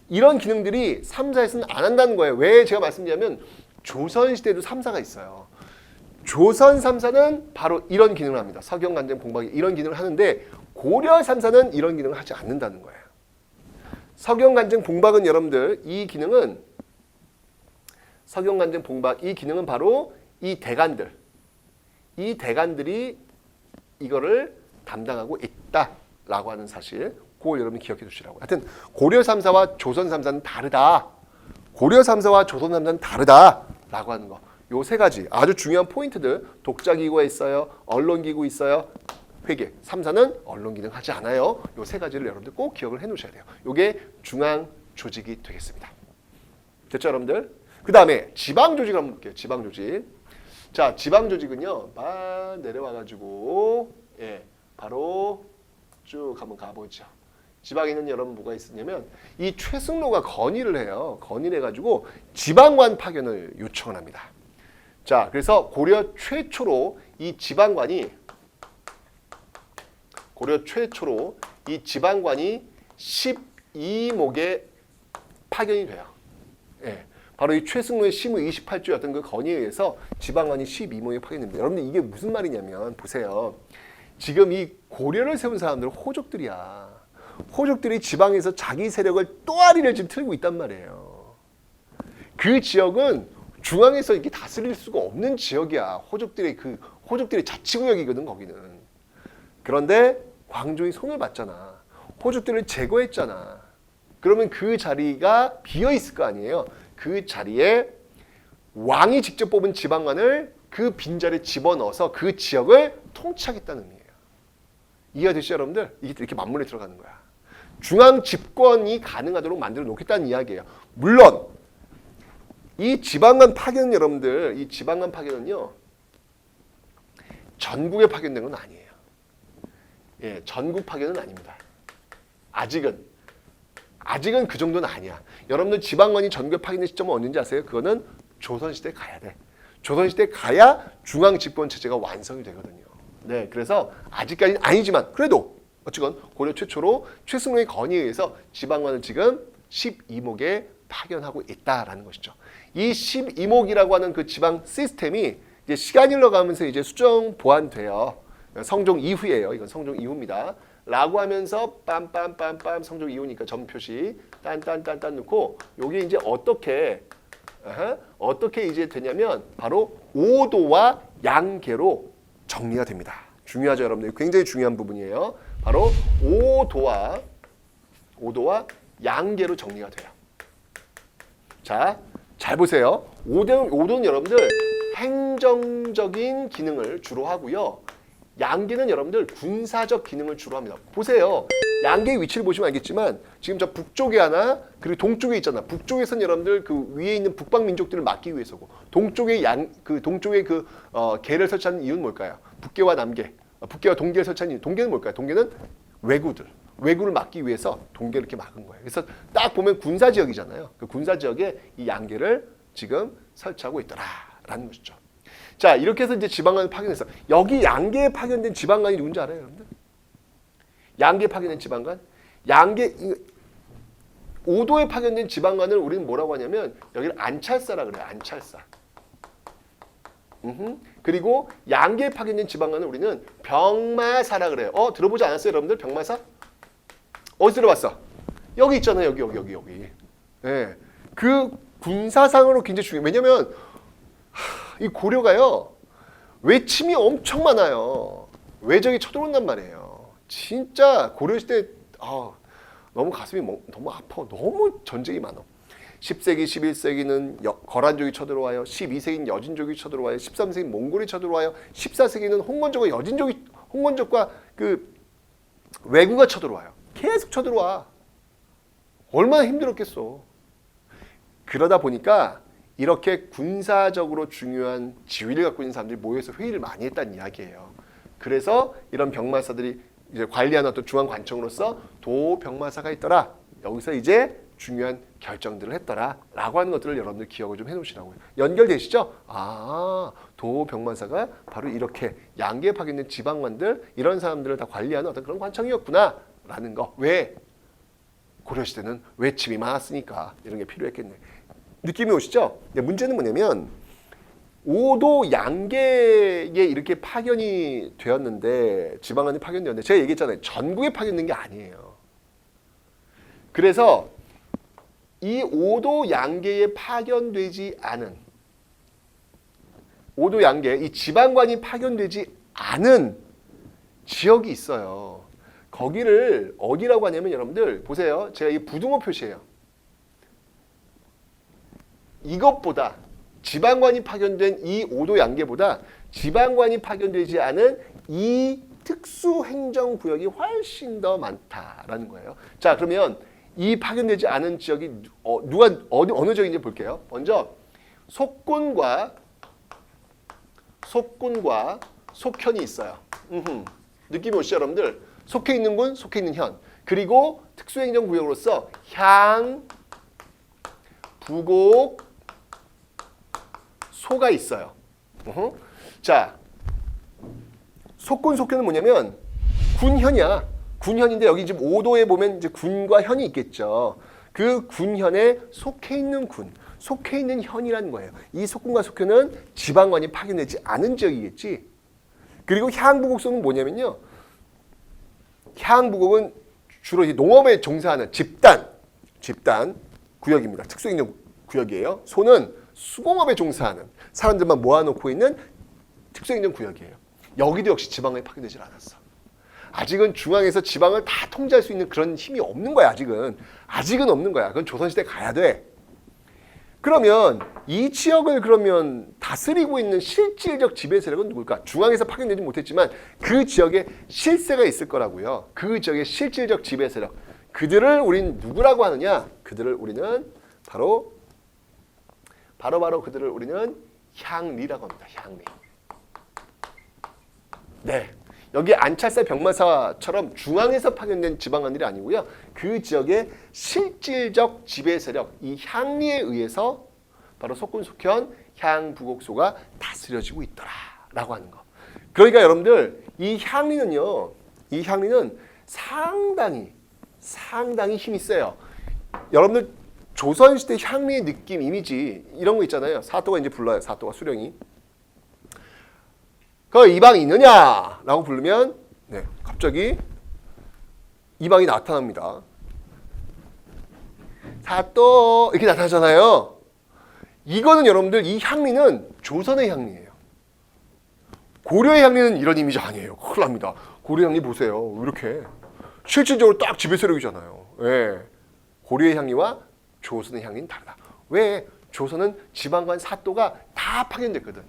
이런 기능들이 삼사에서는 안 한다는 거예요. 왜 제가 말씀드리냐면 조선시대도 삼사가 있어요. 조선 삼사는 바로 이런 기능을 합니다. 서경, 간쟁, 봉박이 이런 기능을 하는데 고려 삼사는 이런 기능을 하지 않는다는 거예요. 서경, 간쟁, 봉박은 여러분들 이 기능은 서경, 간쟁, 봉박 이 기능은 바로 이 대간들이 이거를 담당하고 있다라고 하는 사실, 그걸 여러분 기억해 두시라고. 하여튼 고려 3사와 조선 3사는 다르다. 고려 3사와 조선 3사는 다르다라고 하는 거. 요 세 가지 아주 중요한 포인트들. 독자기구가 있어요. 언론기구 있어요. 회계. 3사는 언론기능 하지 않아요. 요 세 가지를 여러분들 꼭 기억을 해 놓으셔야 돼요. 요게 중앙 조직이 되겠습니다. 됐죠, 여러분들? 그 다음에 지방 조직을 한번 볼게요. 지방 조직. 자, 지방 조직은요. 막 내려와가지고 예, 바로 쭉 한번 가보죠. 지방에는 여러분 뭐가 있었냐면 이 최승로가 건의를 해요. 건의를 해가지고 지방관 파견을 요청을 합니다. 자, 그래서 고려 최초로 이 지방관이 12목에 파견이 돼요. 예. 바로 이 최승로의 시무 28조였던 그 건의에 의해서 지방관이 12목에 파견됩니다. 여러분들 이게 무슨 말이냐면 보세요. 지금 이 고려를 세운 사람들은 호족들이야. 호족들이 지방에서 자기 세력을 또아리를 지금 틀고 있단 말이에요. 그 지역은 중앙에서 이렇게 다스릴 수가 없는 지역이야. 호족들의 자치구역이거든 거기는. 그런데 광종이 손을 봤잖아. 호족들을 제거했잖아. 그러면 그 자리가 비어 있을 거 아니에요. 그 자리에 왕이 직접 뽑은 지방관을 그 빈자리에 집어넣어서 그 지역을 통치하겠다는 의미예요. 이해가 되시죠, 여러분들? 이게 이렇게 맞물려 들어가는 거야. 중앙 집권이 가능하도록 만들어 놓겠다는 이야기예요. 물론 이 지방관 파견은 여러분들, 이 지방관 파견은요 전국에 파견된 건 아니에요. 예, 전국 파견은 아닙니다. 아직은 그 정도는 아니야. 여러분들 지방관이 전국에 파견된 시점은 언제인지 아세요? 그거는 조선시대에 가야 돼. 조선시대에 가야 중앙 집권 체제가 완성이 되거든요. 네, 그래서 아직까지는 아니지만 그래도 어쨌건 고려 최초로 최승로의 건의에 의해서 지방관을 지금 12목에 파견하고 있다라는 것이죠. 이 12목이라고 하는 그 지방 시스템이 이제 시간이 흘러가면서 이제 수정 보완돼요. 성종 이후예요. 이건 성종 이후입니다. 라고 하면서 빰빰빰빰 성종 이후니까 점 표시 딴딴딴딴 넣고 요게 이제 어떻게 이제 되냐면 바로 오도와 양계로 정리가 됩니다. 중요하죠, 여러분들. 굉장히 중요한 부분이에요. 바로 오도와 양계로 정리가 돼요. 자, 잘 보세요. 오도는 여러분들 행정적인 기능을 주로 하고요. 양계는 여러분들 군사적 기능을 주로 합니다. 보세요. 양계의 위치를 보시면 알겠지만 지금 저 북쪽에 하나 그리고 동쪽에 있잖아. 북쪽에서는 여러분들 그 위에 있는 북방 민족들을 막기 위해서고 동쪽에 동쪽에 계를 설치하는 이유는 뭘까요? 북계와 남계, 북계와 동계를 설치하는 이유. 동계는 뭘까요? 동계는 왜구를 막기 위해서 동계를 이렇게 막은 거예요. 그래서 딱 보면 군사 지역이잖아요. 그 군사 지역에 이 양계를 지금 설치하고 있더라라는 것이죠. 자, 이렇게 해서 이제 지방관을 파견했어. 여기 양계에 파견된 지방관이 누군지 알아요, 여러분들? 양계에 파견된 지방관? 오도에 파견된 지방관을 우리는 뭐라고 하냐면 여기를 안찰사라 그래요. 안찰사. 그리고 양계에 파견된 지방관을 우리는 병마사라 그래요. 들어보지 않았어요, 여러분들? 병마사? 어디서 들어봤어? 여기 있잖아요. 여기. 네. 그 군사상으로 굉장히 중요해요. 왜냐면 이 고려가요. 외침이 엄청 많아요. 외적이 쳐들어온단 말이에요. 진짜 고려시대 너무 가슴이 너무 아파. 너무 전쟁이 많아. 10세기, 11세기는 거란족이 쳐들어와요. 12세기는 여진족이 쳐들어와요. 13세기는 몽골이 쳐들어와요. 14세기는 홍건적과 그 왜구가 쳐들어와요. 계속 쳐들어와. 얼마나 힘들었겠어. 그러다 보니까 이렇게 군사적으로 중요한 지위를 갖고 있는 사람들이 모여서 회의를 많이 했다는 이야기예요. 그래서 이런 병마사들이 이제 관리하는 어떤 중앙 관청으로서 도병마사가 있더라. 여기서 이제 중요한 결정들을 했더라라고 하는 것들을 여러분들 기억을 좀 해놓으시라고요. 연결되시죠? 도병마사가 바로 이렇게 양계에 파견된 지방관들 이런 사람들을 다 관리하는 어떤 그런 관청이었구나라는 거. 왜? 고려시대는 외침이 많았으니까 이런 게 필요했겠네. 느낌이 오시죠? 문제는 뭐냐면 오도 양계에 이렇게 파견이 되었는데 지방관이 파견되었는데 제가 얘기했잖아요. 전국에 파견된 게 아니에요. 그래서 이 오도 양계에 파견되지 않은 오도 양계 이 지방관이 파견되지 않은 지역이 있어요. 거기를 어디라고 하냐면 여러분들 보세요. 제가 이 부등호 표시예요. 이것보다 지방관이 파견된 이 오도 양계보다 지방관이 파견되지 않은 이 특수행정구역이 훨씬 더 많다라는 거예요. 자, 그러면 이 파견되지 않은 지역이 어느 지역인지 볼게요. 먼저 속군과 속현이 있어요. 느낌이 오시죠, 여러분들? 속해 있는 군, 속해 있는 현. 그리고 특수행정구역으로서 향, 부곡, 소가 있어요. 자, 속군, 속현은 뭐냐면 군현이야. 군현인데 여기 지금 오도에 보면 이제 군과 현이 있겠죠. 그 군현에 속해 있는 군, 속해 있는 현이라는 거예요. 이 속군과 속현은 지방관이 파견되지 않은 지역이겠지. 그리고 향부곡소는 뭐냐면요. 향부곡은 주로 농업에 종사하는 집단 구역입니다. 특수행정 구역이에요. 소는 수공업에 종사하는 사람들만 모아놓고 있는 특수행정 구역이에요. 여기도 역시 지방에 파견되질 않았어. 아직은 중앙에서 지방을 다 통제할 수 있는 그런 힘이 없는 거야. 아직은 없는 거야. 그건 조선시대 가야 돼. 그러면 이 지역을 그러면 다스리고 있는 실질적 지배 세력은 누굴까? 중앙에서 파견되지 못했지만 그 지역에 실세가 있을 거라고요. 그 지역의 실질적 지배 세력. 그들을 우린 누구라고 하느냐? 그들을 우리는 바로 그들을 우리는 향리라고 합니다. 향리. 네. 여기 안찰사 병마사처럼 중앙에서 파견된 지방관들이 아니고요. 그 지역의 실질적 지배 세력, 이 향리에 의해서 바로 속군, 속현, 향부곡소가 다스려지고 있더라라고 하는 거. 그러니까 여러분들 이 향리는 상당히 힘이 세요. 여러분들 조선시대 향리의 느낌, 이미지 이런 거 있잖아요. 사또가 이제 불러요. 사또가 수령이. 그 이방이 있느냐? 라고 부르면 네, 갑자기 이방이 나타납니다. 사또 이렇게 나타나잖아요. 이거는 여러분들 이 향리는 조선의 향리예요. 고려의 향리는 이런 이미지 아니에요. 큰일 납니다. 고려 향리 보세요. 이렇게 실질적으로 딱 지배 세력이잖아요. 예. 고려의 향리와 조선의 향리는 다르다. 왜? 조선은 지방관 사또가 다 파견됐거든.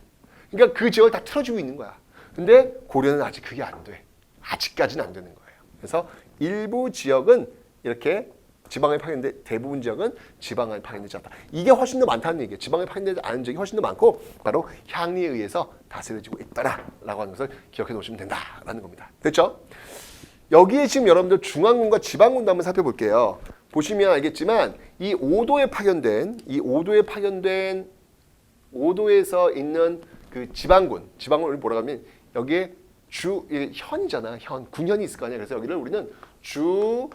그러니까 그 지역을 다 틀어주고 있는 거야. 근데 고려는 아직 그게 안 돼. 아직까지는 안 되는 거예요. 그래서 일부 지역은 이렇게 지방에 파견돼 대부분 지역은 지방에 파견되지 않다. 이게 훨씬 더 많다는 얘기예요. 지방에 파견되지 않은 지역이 훨씬 더 많고 바로 향리에 의해서 다스려지고 있다라고 하는 것을 기억해 놓으시면 된다라는 겁니다. 됐죠? 여기에 지금 여러분들 중앙군과 지방군도 한번 살펴볼게요. 보시면 알겠지만 이 5도에 파견된 오도에서 있는 그 지방군을 뭐라고 하면 여기에 현이잖아. 군현이 있을 거 아니야. 그래서 여기를 우리는 주현군이라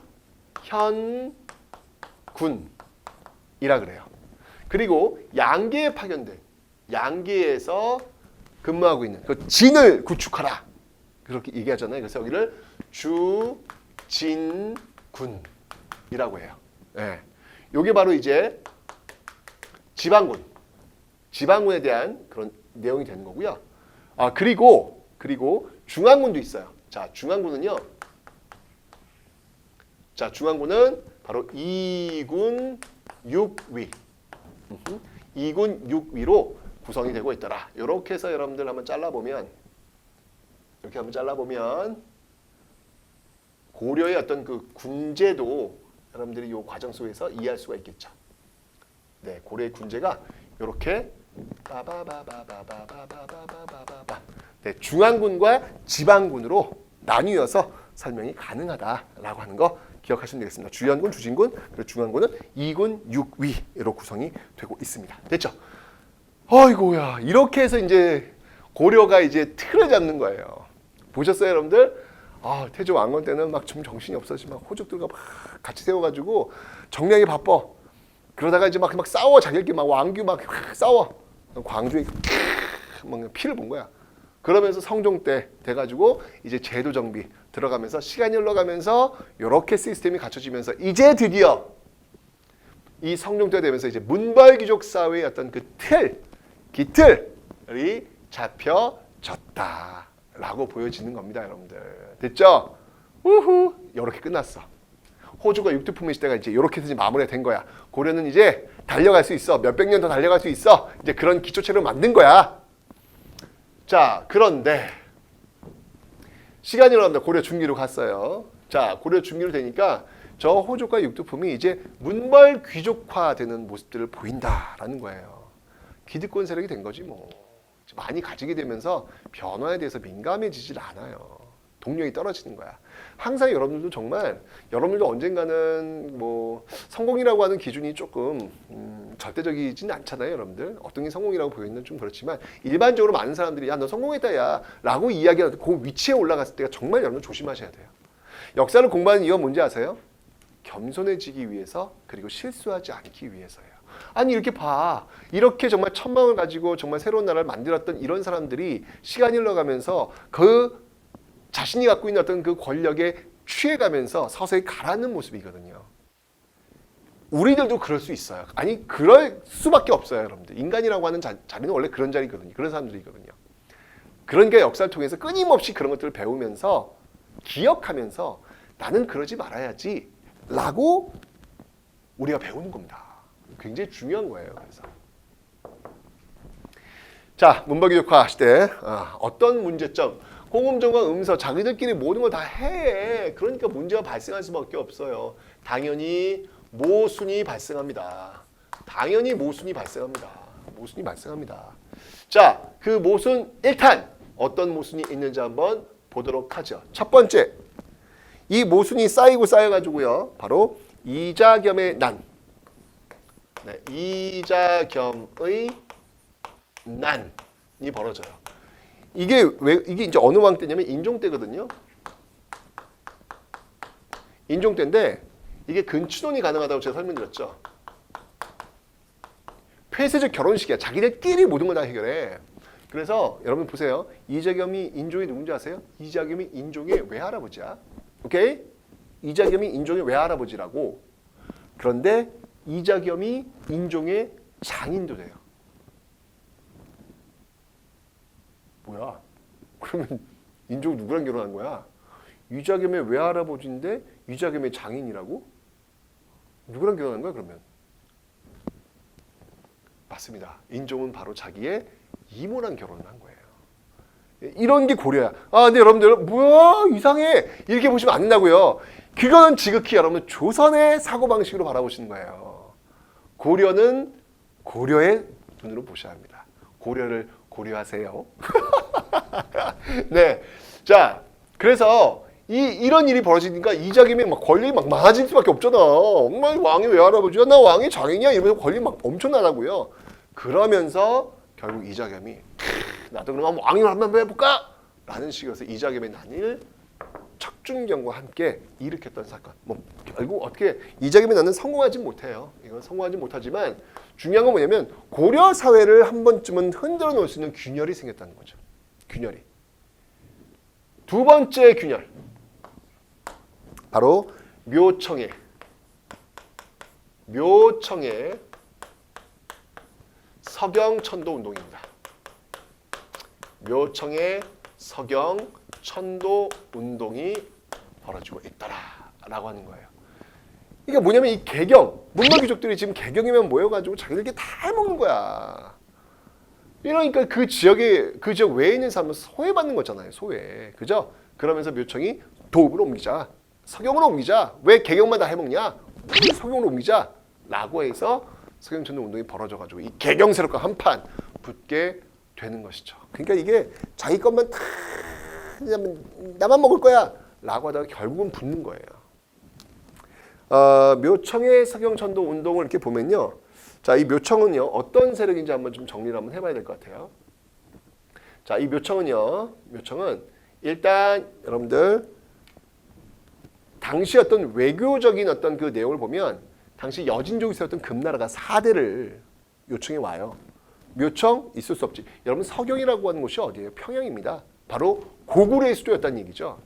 그래요. 그리고 양계에 파견된 양계에서 근무하고 있는 그 진을 구축하라. 그렇게 얘기하잖아요. 그래서 여기를 주진군이라고 해요. 예. 요게 바로 이제 지방군에 대한 그런 내용이 되는 거고요. 아, 그리고 중앙군도 있어요. 자, 중앙군은 바로 2군 6위. 2군 6위로 구성이 되고 있더라. 이렇게 해서 여러분들 한번 잘라보면 고려의 어떤 그 군제도 여러분들이 이 과정 속에서 이해할 수가 있겠죠. 네, 고려의 군제가 이렇게 네, 중앙군과 지방군으로 나뉘어서 설명이 가능하다라고 하는 거 기억하시면 되겠습니다. 주연군, 주진군, 그리고 중앙군은 2군 6위로 구성이 되고 있습니다. 됐죠? 어이고야, 이렇게 해서 이제 고려가 이제 틀을 잡는 거예요. 보셨어요, 여러분들? 아, 태조 왕건 때는 막 좀 정신이 없어지만 호족들과 막 같이 세워가지고 정리하기 바빠. 그러다가 이제 막 싸워. 자기들끼리 막 왕규 막 싸워. 광주에 막 피를 본 거야. 그러면서 성종 때 돼가지고 이제 제도 정비 들어가면서 시간이 흘러가면서 이렇게 시스템이 갖춰지면서 이제 드디어 이 성종 때 되면서 이제 문벌귀족 사회의 어떤 그 기틀이 잡혀졌다라고 보여지는 겁니다, 여러분들. 됐죠? 우후, 이렇게 끝났어. 호주가 육두품의 시대가 이제 이렇게 해서 마무리가 된 거야. 고려는 이제 달려갈 수 있어. 몇백 년 더 달려갈 수 있어. 이제 그런 기초체를 만든 거야. 자, 그런데 시간이 흘러갑니다. 고려 중기로 갔어요. 자, 고려 중기로 되니까 저 호족과 육두품이 이제 문벌 귀족화되는 모습들을 보인다라는 거예요. 기득권 세력이 된 거지 뭐. 많이 가지게 되면서 변화에 대해서 민감해지질 않아요. 동력이 떨어지는 거야. 항상 여러분들도 정말 여러분들도 언젠가는 뭐 성공이라고 하는 기준이 조금 절대적이진 않잖아요, 여러분들. 어떤 게 성공이라고 보이는 좀 그렇지만 일반적으로 많은 사람들이 야, 너 성공했다 야 라고 이야기하는 그 위치에 올라갔을 때가 정말 여러분 조심하셔야 돼요. 역사를 공부하는 이유가 뭔지 아세요? 겸손해지기 위해서, 그리고 실수하지 않기 위해서예요. 아니 이렇게 봐. 이렇게 정말 천망을 가지고 정말 새로운 나라를 만들었던 이런 사람들이 시간이 흘러가면서 그 자신이 갖고 있는 어떤 그 권력에 취해가면서 서서히 가라앉는 모습이거든요. 우리들도 그럴 수 있어요. 아니 그럴 수밖에 없어요, 여러분들. 인간이라고 하는 자리는 원래 그런 자리거든요. 그런 사람들이거든요. 그러니까 역사를 통해서 끊임없이 그런 것들을 배우면서 기억하면서 나는 그러지 말아야지 라고 우리가 배우는 겁니다. 굉장히 중요한 거예요. 그래서 자, 문벌귀족화 시대 어떤 문제점, 공음정과 음서 자기들끼리 모든 걸 다 해. 그러니까 문제가 발생할 수밖에 없어요. 당연히 모순이 발생합니다. 모순이 발생합니다. 자, 그 모순 1탄 어떤 모순이 있는지 한번 보도록 하죠. 첫 번째, 이 모순이 쌓여가지고요. 바로 이자겸의 난. 네, 이자겸의 난이 벌어져요. 이게 이제 어느 왕 때냐면 인종 때거든요. 인종 때인데 이게 근추론이 가능하다고 제가 설명드렸죠. 폐쇄적 결혼식이야. 자기들끼리 모든 걸 다 해결해. 그래서 여러분 보세요. 이자겸이 인종이 누군지 아세요? 이자겸이 인종의 외할아버지야. 오케이? 이자겸이 인종의 외할아버지라고. 그런데 이자겸이 인종의 장인도 돼요. 뭐야? 그러면 인종 누구랑 결혼한 거야? 이자겸의 외할아버지인데 이자겸의 장인이라고? 누구랑 결혼한 거야 그러면? 맞습니다. 인종은 바로 자기의 이모랑 결혼을 한 거예요. 이런 게 고려야. 아, 근데 여러분들 뭐야 이상해 이렇게 보시면 안 된다고요. 그거는 지극히 여러분 조선의 사고방식으로 바라보시는 거예요. 고려는 고려의 눈으로 보셔야 합니다. 고려를 고려하세요. 네, 자 그래서 이런 일이 벌어지니까 이자겸이 막 권력이 막 많아질 수밖에 없잖아. 엄마 왕의 외할아버지야, 나 왕의 장인이야 이러면서 권력이 막 엄청나다고요. 그러면서 결국 이자겸이 나도 그러면 왕위를 한번 해볼까? 라는 식으로 이자겸의 난을 척준경과 함께 일으켰던 사건. 뭐 결국 어떻게 이자겸의 난은 성공하지 못해요. 이건 성공하지 못하지만 중요한 건 뭐냐면 고려 사회를 한 번쯤은 흔들어 놓을 수 있는 균열이 생겼다는 거죠. 균열이. 두 번째 균열. 바로 묘청의 서경천도 운동입니다. 묘청의 서경천도 운동이 벌어지고 있더라라고 하는 거예요. 이게 뭐냐면 이 개경, 문마 귀족들이 지금 개경이면 모여가지고 자기들끼리 다 해먹는 거야. 이러니까 그 지역 외에 있는 사람은 소외받는 거잖아요. 소외, 그죠? 그러면서 묘청이 도읍으로 옮기자, 서경으로 옮기자. 왜 개경만 다 해먹냐? 우리 서경으로 옮기자. 라고 해서 서경천도 운동이 벌어져가지고 이 개경 세력과 한판 붙게 되는 것이죠. 그러니까 이게 자기 것만 다 나만 먹을 거야 라고 하다가 결국은 붙는 거예요. 묘청의 서경천도 운동을 이렇게 보면요. 자, 이 묘청은요 어떤 세력인지 한번 좀 정리를 한번 해봐야 될 것 같아요. 자, 이 묘청은 일단 여러분들 당시 어떤 외교적인 어떤 그 내용을 보면 당시 여진족이 있었던 금나라가 4대를 요청해 와요. 묘청 있을 수 없지. 여러분 서경이라고 하는 곳이 어디예요? 평양입니다. 바로 고구려의 수도였다는 얘기죠.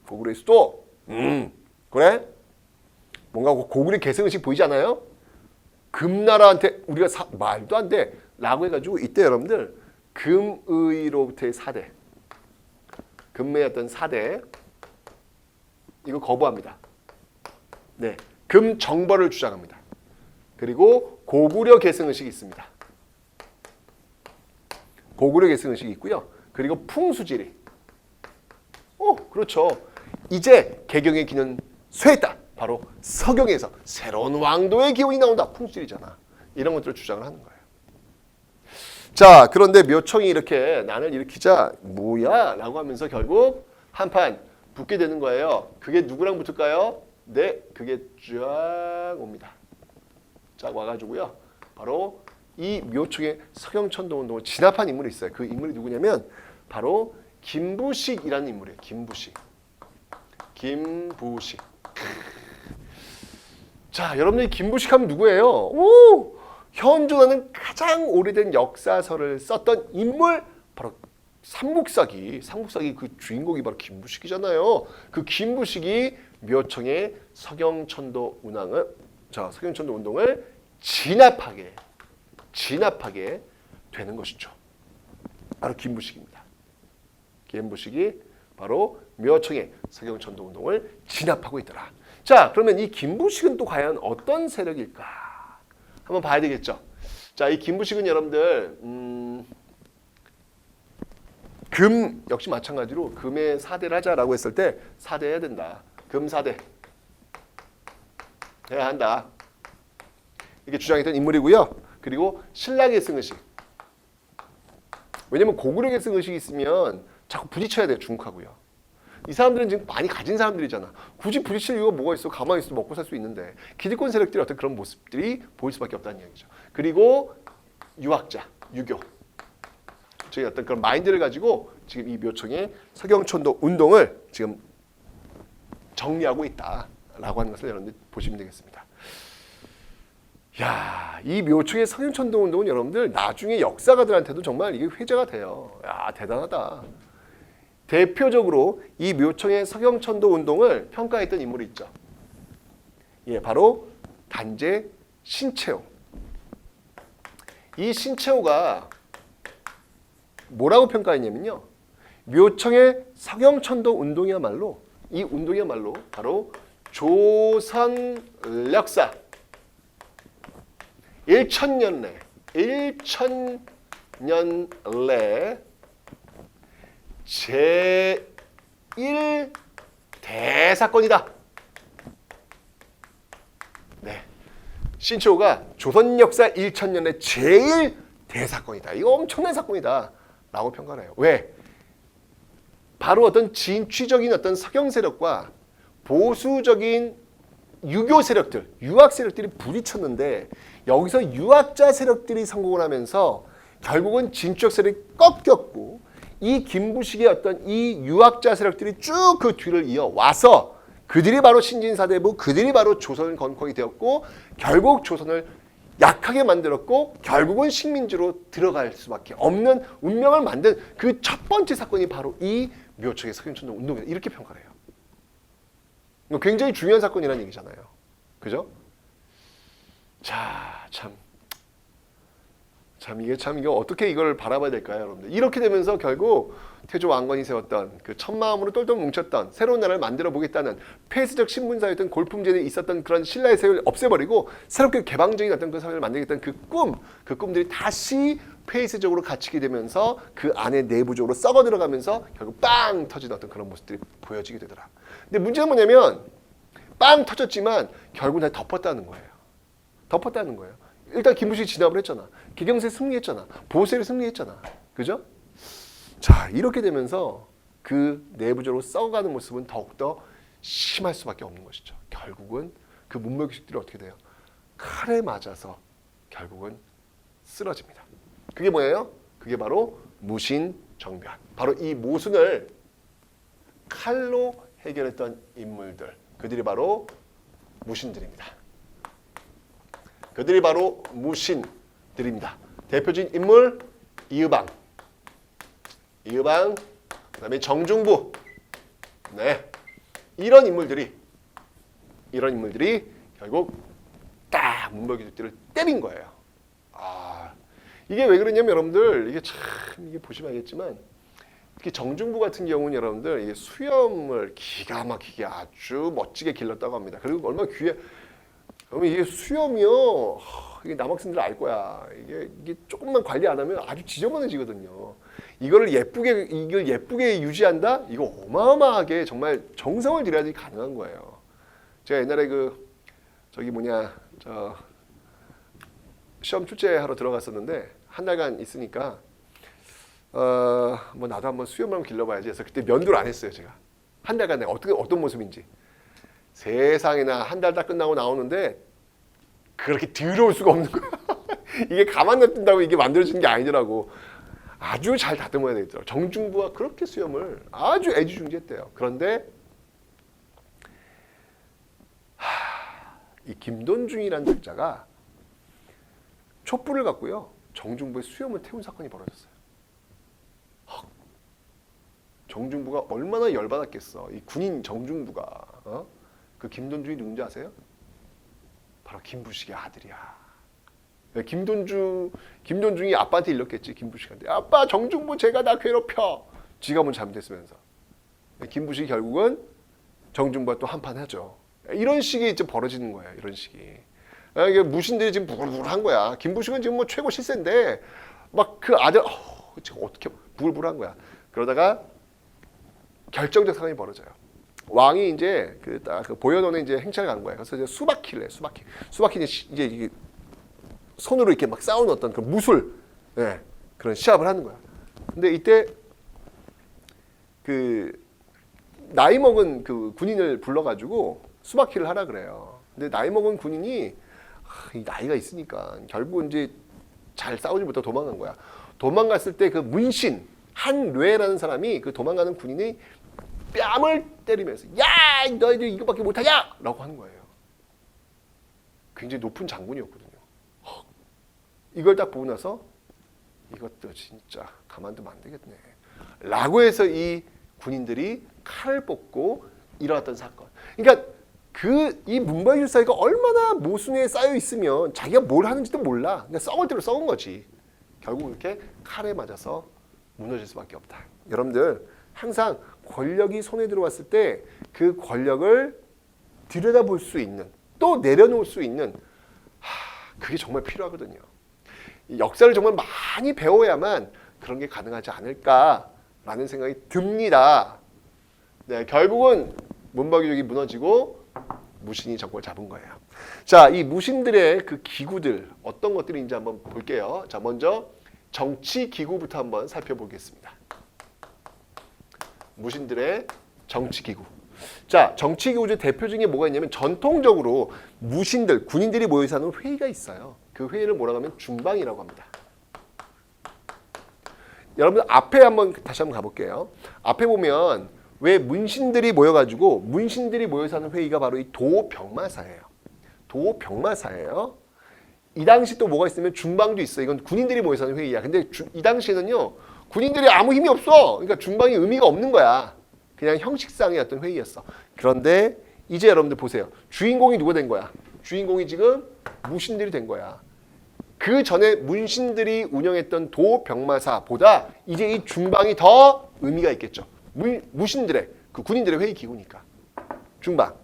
고구려의 수도. 그래? 뭔가 고구려 계승의식 보이지 않아요? 금나라한테 우리가 말도 안 돼. 라고 해가지고 이때 여러분들 금의로부터의 4대. 금매의 어떤 4대. 이거 거부합니다. 네, 금정벌을 주장합니다. 그리고 고구려 계승의식이 있습니다. 고구려 계승의식이 있고요. 그리고 풍수지리. 그렇죠. 이제 개경의 기는 쇠했다. 바로 서경에서 새로운 왕도의 기운이 나온다. 풍수지리잖아. 이런 것들을 주장을 하는 거예요. 자, 그런데 묘청이 이렇게 난을 일으키자 뭐야? 라고 하면서 결국 한판 붙게 되는 거예요. 그게 누구랑 붙을까요? 네, 그게 쫙 옵니다. 쫙 와가지고요. 바로 이 묘청의 서경천도 운동을 진압한 인물이 있어요. 그 인물이 누구냐면 바로 김부식이라는 인물이에요. 김부식. 자, 여러분들이 김부식 하면 누구예요? 현존하는 가장 오래된 역사서를 썼던 인물 바로 삼국사기 그 주인공이 바로 김부식이잖아요. 그 김부식이 묘청의 서경천도 운동을 진압하게 되는 것이죠. 바로 김부식입니다. 김부식이 바로 묘청의 서경천도 운동을 진압하고 있더라. 자, 그러면 이 김부식은 또 과연 어떤 세력일까? 한번 봐야 되겠죠. 자, 이 김부식은 여러분들 금 역시 마찬가지로 금의 4대를 하자라고 했을 때 4대 해야 된다. 금 4대 해야 한다. 이렇게 주장했던 인물이고요. 그리고 신라계 승의식. 왜냐면 고구려계 승의식이 있으면 자꾸 부딪혀야 돼요. 중국하고요. 이 사람들은 지금 많이 가진 사람들이잖아. 굳이 부딪힐 이유가 뭐가 있어? 가만히 있어도 먹고 살 수 있는데. 기득권 세력들이 어떤 그런 모습들이 보일 수밖에 없다는 얘기죠. 그리고 유학자, 유교. 저희 어떤 그런 마인드를 가지고 지금 이 묘청의 서경천도 운동을 지금 정리하고 있다라고 하는 것을 여러분들 보시면 되겠습니다. 야, 이 묘청의 석영천도 운동은 여러분들 나중에 역사가들한테도 정말 이게 회자가 돼요. 야, 대단하다. 대표적으로 이 묘청의 석영천도 운동을 평가했던 인물이 있죠. 예, 바로 단제 신채호. 이 신채호가 뭐라고 평가했냐면요. 묘청의 석영천도 운동이야말로 이 운동이야말로 바로 조선 역사 1000년 내 제1 대사건이다. 네, 신채호가 조선 역사 1000년의 제일 대사건이다. 이거 엄청난 사건이다. 라고 평가를 해요. 왜? 바로 어떤 진취적인 어떤 서경 세력과 보수적인 유교 세력들, 유학 세력들이 부딪혔는데 여기서 유학자 세력들이 성공을 하면서 결국은 진취적 세력이 꺾였고 이 김부식의 어떤 이 유학자 세력들이 쭉 그 뒤를 이어와서 그들이 바로 신진사대부, 그들이 바로 조선을 건국이 되었고 결국 조선을 약하게 만들었고 결국은 식민지로 들어갈 수밖에 없는 운명을 만든 그 첫 번째 사건이 바로 이 묘청의 석영천도 운동이다. 이렇게 평가를 해요. 굉장히 중요한 사건이라는 얘기잖아요. 그죠? 자, 이게 어떻게 이걸 바라봐야 될까요, 여러분들? 이렇게 되면서 결국 태조 왕건이 세웠던 그 첫마음으로 똘똘 뭉쳤던 새로운 나라를 만들어 보겠다는 폐쇄적 신분사였던 골품제에 있었던 그런 신라의 세력을 없애버리고 새롭게 개방적인 어떤 그 사회를 만들겠다는 그 꿈들이 다시 폐쇄적으로 갇히게 되면서 그 안에 내부적으로 썩어 들어가면서 결국 빵 터지는 어떤 그런 모습들이 보여지게 되더라. 근데 문제는 뭐냐면 빵 터졌지만 결국 다 덮었다는 거예요. 덮었다는 거예요. 일단 김부식이 진압을 했잖아. 개경세 승리했잖아. 보세를 승리했잖아. 그죠? 자, 이렇게 되면서 그 내부적으로 썩어가는 모습은 더욱더 심할 수밖에 없는 것이죠. 결국은 그 문명규식들이 어떻게 돼요? 칼에 맞아서 결국은 쓰러집니다. 그게 뭐예요? 그게 바로 무신정변. 바로 이 모순을 칼로 해결했던 인물들. 그들이 바로 무신들입니다. 그들이 바로 무신들입니다. 대표적인 인물 이의방, 그다음에 정중부. 네, 이런 인물들이 결국 딱 문벌기들을 때린 거예요. 아, 이게 왜 그러냐면 여러분들 이게 참 이게 보시면 알겠지만 특히 정중부 같은 경우는 여러분들 이게 수염을 기가 막히게 아주 멋지게 길렀다고 합니다. 그리고 얼마나 귀해. 그러면 이게 수염이요. 이게 남학생들 알 거야. 이게 조금만 관리 안 하면 아주 지저분해지거든요. 이걸 예쁘게 유지한다? 이거 어마어마하게 정말 정성을 들여야지 가능한 거예요. 제가 옛날에 시험 출제하러 들어갔었는데 한 달간 있으니까 뭐 나도 한번 수염을 한번 길러봐야지 해서 그때 면도를 안 했어요. 제가 한 달간 내가 어떤 모습인지. 세상에나 한 달 다 끝나고 나오는데 그렇게 더러울 수가 없는 거야. 이게 가만 놔둔다고 이게 만들어지는 게 아니더라고. 아주 잘 다듬어야 되겠더라고. 정중부가 그렇게 수염을 아주 애지중지했대요. 그런데 이 김돈중이라는 작자가 촛불을 갖고요 정중부의 수염을 태운 사건이 벌어졌어요. 정중부가 얼마나 열받았겠어. 이 군인 정중부가. 그 김돈중이 누군지 아세요? 바로 김부식의 아들이야. 김돈중이 아빠한테 일렀겠지. 김부식한테. 아빠 정중부 제가 나 괴롭혀. 지가 뭔 잘못했으면서. 김부식이 결국은 정중부와 또 한판 하죠. 이런 식이 이제 벌어지는 거예요. 이런 식이. 이게 무신들이 지금 부글부글한 거야. 김부식은 지금 뭐 최고 실세인데 막 그 아들 지금 어떻게 부글부글한 거야. 그러다가 결정적 상황이 벌어져요. 왕이 이제 그 보현원에 이제 행차를 간 거예요. 그래서 이제 수바키를 해. 수바키는 이제 이게 손으로 이렇게 막 싸우는 어떤 그 무술, 네, 그런 시합을 하는 거야. 근데 이때 그 나이 먹은 그 군인을 불러가지고 수바키를 하라 그래요. 근데 나이 먹은 군인이 이 나이가 있으니까 결국 이제 잘 싸우지 못하고 도망간 거야. 도망갔을 때 그 문신 한뇌라는 사람이 그 도망가는 군인이 뺨을 때리면서 야 너희들 이거밖에 못하냐 라고 하는 거예요. 굉장히 높은 장군이었거든요. 이걸 딱 보고 나서 이것도 진짜 가만두면 안 되겠네. 라고 해서 이 군인들이 칼을 뽑고 일어났던 사건. 그러니까 이 문방일사가 얼마나 모순에 쌓여 있으면 자기가 뭘 하는지도 몰라. 그냥 썩을 대로 썩은 거지. 결국 이렇게 칼에 맞아서 무너질 수밖에 없다. 여러분들 항상 권력이 손에 들어왔을 때 그 권력을 들여다볼 수 있는 또 내려놓을 수 있는 그게 정말 필요하거든요. 역사를 정말 많이 배워야만 그런 게 가능하지 않을까라는 생각이 듭니다. 네, 결국은 문박유족이 무너지고 무신이 정권을 잡은 거예요. 자, 이 무신들의 그 기구들 어떤 것들인지 한번 볼게요. 자, 먼저 정치 기구부터 한번 살펴보겠습니다. 무신들의 정치 기구. 자, 정치 기구 중 대표 중에 뭐가 있냐면 전통적으로 무신들, 군인들이 모여서 하는 회의가 있어요. 그 회의를 뭐라고 하면 중방이라고 합니다. 여러분 앞에 다시 한번 가볼게요. 앞에 보면 왜 문신들이 모여서 하는 회의가 바로 이 도병마사예요. 도병마사예요. 이 당시 또 뭐가 있으면 중방도 있어. 이건 군인들이 모여서 하는 회의야. 근데 이 당시에는요, 군인들이 아무 힘이 없어. 그러니까 중방이 의미가 없는 거야. 그냥 형식상의 어떤 회의였어. 그런데 이제 여러분들 보세요. 주인공이 누가 된 거야? 주인공이 지금 무신들이 된 거야. 그 전에 문신들이 운영했던 도병마사보다 이제 이 중방이 더 의미가 있겠죠. 무신들의 그 군인들의 회의 기구니까 중방.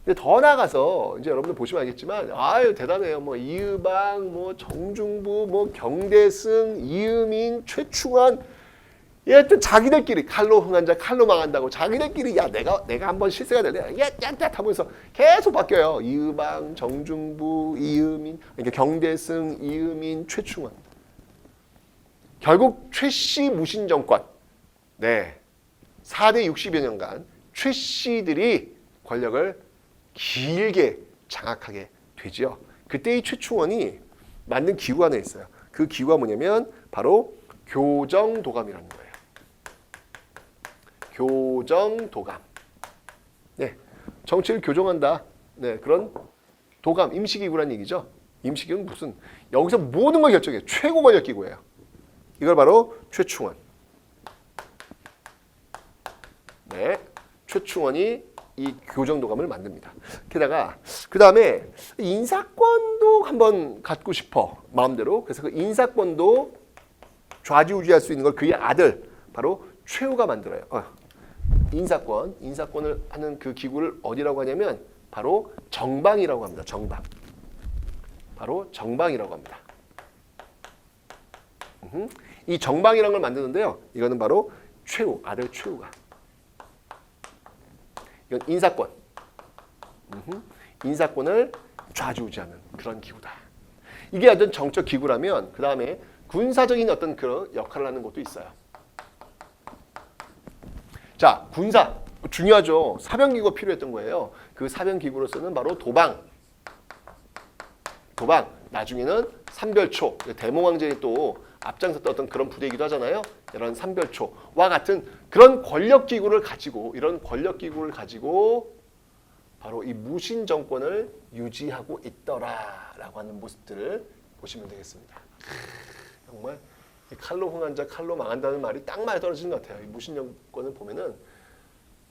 근데 더 나가서 이제 여러분들 보시면 알겠지만 아유 대단해요. 뭐 이의방, 뭐 정중부, 뭐 경대승, 이의민, 최충환. 얘들 자기들끼리 칼로 흥한 자 칼로 망한다고 자기들끼리 야 내가 한번 실세가 될래 야야야 하면서 계속 바뀌어요. 이의방, 정중부, 이의민, 그러니까 경대승, 이의민, 최충환. 결국 최씨 무신 정권. 네. 4대 60여 년간 최씨들이 권력을 길게 장악하게 되죠. 그때 이 최충원이 만든 기구가 하나 있어요. 그 기구가 뭐냐면 바로 교정도감이라는 거예요. 교정도감. 네, 정치를 교정한다. 네, 그런 도감, 임시기구라는 얘기죠. 임시기구는 무슨 여기서 모든 걸 결정해요. 최고 권력기구예요. 이걸 바로 최충원. 네, 최충원이 이 교정도감을 만듭니다. 게다가 그 다음에 인사권도 한번 갖고 싶어 마음대로. 그래서 그 인사권도 좌지우지할 수 있는 걸 그의 아들 바로 최후가 만들어요. 인사권을 하는 그 기구를 어디라고 하냐면 바로 정방이라고 합니다. 정방. 바로 정방이라고 합니다. 이 정방이라는 걸 만드는데요. 이거는 바로 최후, 아들 최후가. 이건 인사권. 인사권을 좌지우지하는 그런 기구다. 이게 어떤 정적 기구라면 그 다음에 군사적인 어떤 그런 역할을 하는 것도 있어요. 자, 군사 중요하죠. 사병기구가 필요했던 거예요. 그 사병기구로서는 바로 도방. 나중에는 삼별초. 대몽황제에 또 앞장섰던 어떤 그런 부대이기도 하잖아요. 이런 삼별초와 같은 그런 권력기구를 가지고 바로 이 무신 정권을 유지하고 있더라라고 하는 모습들을 보시면 되겠습니다. 정말 칼로 흥한 자 칼로 망한다는 말이 딱 맞아 떨어지는 것 같아요. 이 무신 정권을 보면은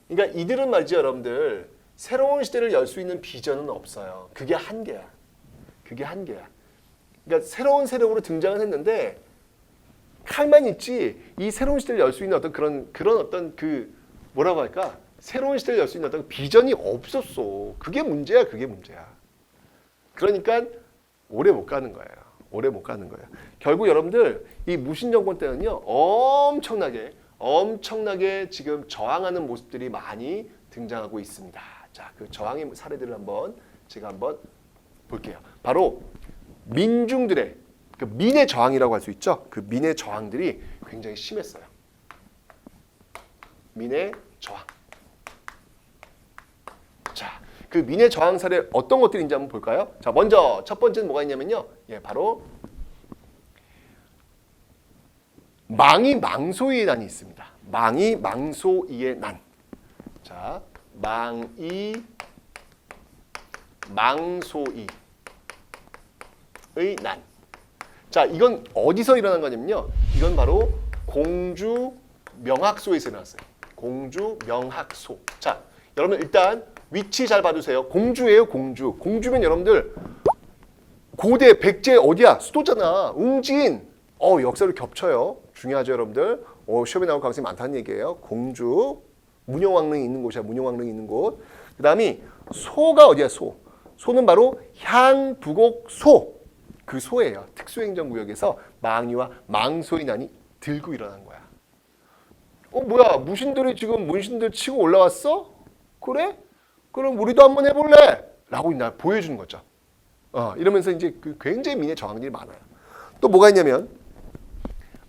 그러니까 이들은 말이죠, 여러분들 새로운 시대를 열 수 있는 비전은 없어요. 그게 한계야. 그러니까 새로운 세력으로 등장을 했는데 칼만 있지 이 새로운 시대를 열 수 있는 어떤 그런 어떤 그 뭐라고 할까? 새로운 시대를 열 수 있는 어떤 비전이 없었어. 그게 문제야. 그러니까 오래 못 가는 거예요. 결국 여러분들 이 무신 정권 때는요 엄청나게 지금 저항하는 모습들이 많이 등장하고 있습니다. 자, 그 저항의 사례들을 제가 한번 볼게요. 바로 민중들의 그 민의 저항이라고 할 수 있죠. 그 민의 저항들이 굉장히 심했어요. 민의 저항. 자, 그 민의 저항 사례 어떤 것들인지 한번 볼까요? 자, 먼저 첫 번째는 뭐가 있냐면요. 바로 망이 망소이의 난이 있습니다. 망이 망소이의 난. 자, 망이 망소이의 난. 자, 이건 어디서 일어난 거냐면요. 이건 바로 공주 명학소에서 일어났어요. 공주 명학소. 자, 여러분 일단 위치 잘 봐두세요. 공주예요, 공주. 공주면 여러분들 고대 백제 어디야? 수도잖아. 웅진. 역사를 겹쳐요. 중요하죠, 여러분들. 시험에 나올 가능성이 많다는 얘기예요. 공주. 문영왕릉이 있는 곳이야. 문영왕릉이 있는 곳. 그다음이 소가 어디야? 소. 소는 바로 향부곡소. 그 소예요. 특수행정구역에서 망이와 망소의 난이 들고 일어난 거야. 뭐야? 무신들이 지금 문신들 치고 올라왔어? 그래? 그럼 우리도 한번 해볼래? 라고 나 보여주는 거죠. 이러면서 이제 굉장히 민의 저항들이 많아요. 또 뭐가 있냐면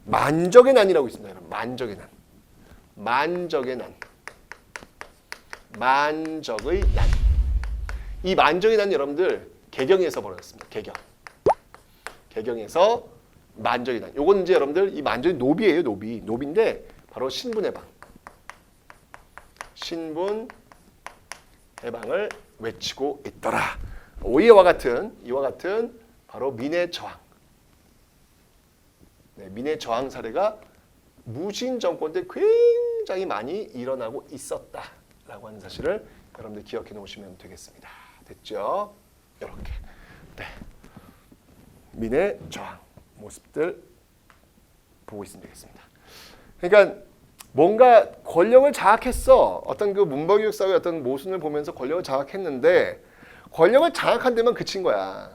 만적의 난이라고 있습니다. 여러분. 만적의 난. 만적의 난. 만적의 난. 이 만적의 난 여러분들 개경에서 벌어졌습니다. 개경. 개경에서 만적의 난. 요건 이제 여러분들 이 만적의 노비예요. 노비. 노비인데 바로 신분 해방. 신분 해방을 외치고 있더라. 이와 같은 바로 민의 저항. 네, 민의 저항 사례가 무신 정권 때 굉장히 많이 일어나고 있었다라고 하는 사실을 여러분들 기억해 놓으시면 되겠습니다. 됐죠? 이렇게. 네. 민의 저항 모습들 보고 있으면 되겠습니다. 그러니까 뭔가 권력을 장악했어. 어떤 그 문벌교육 사회의 어떤 모순을 보면서 권력을 장악했는데 권력을 장악한 데만 그친 거야.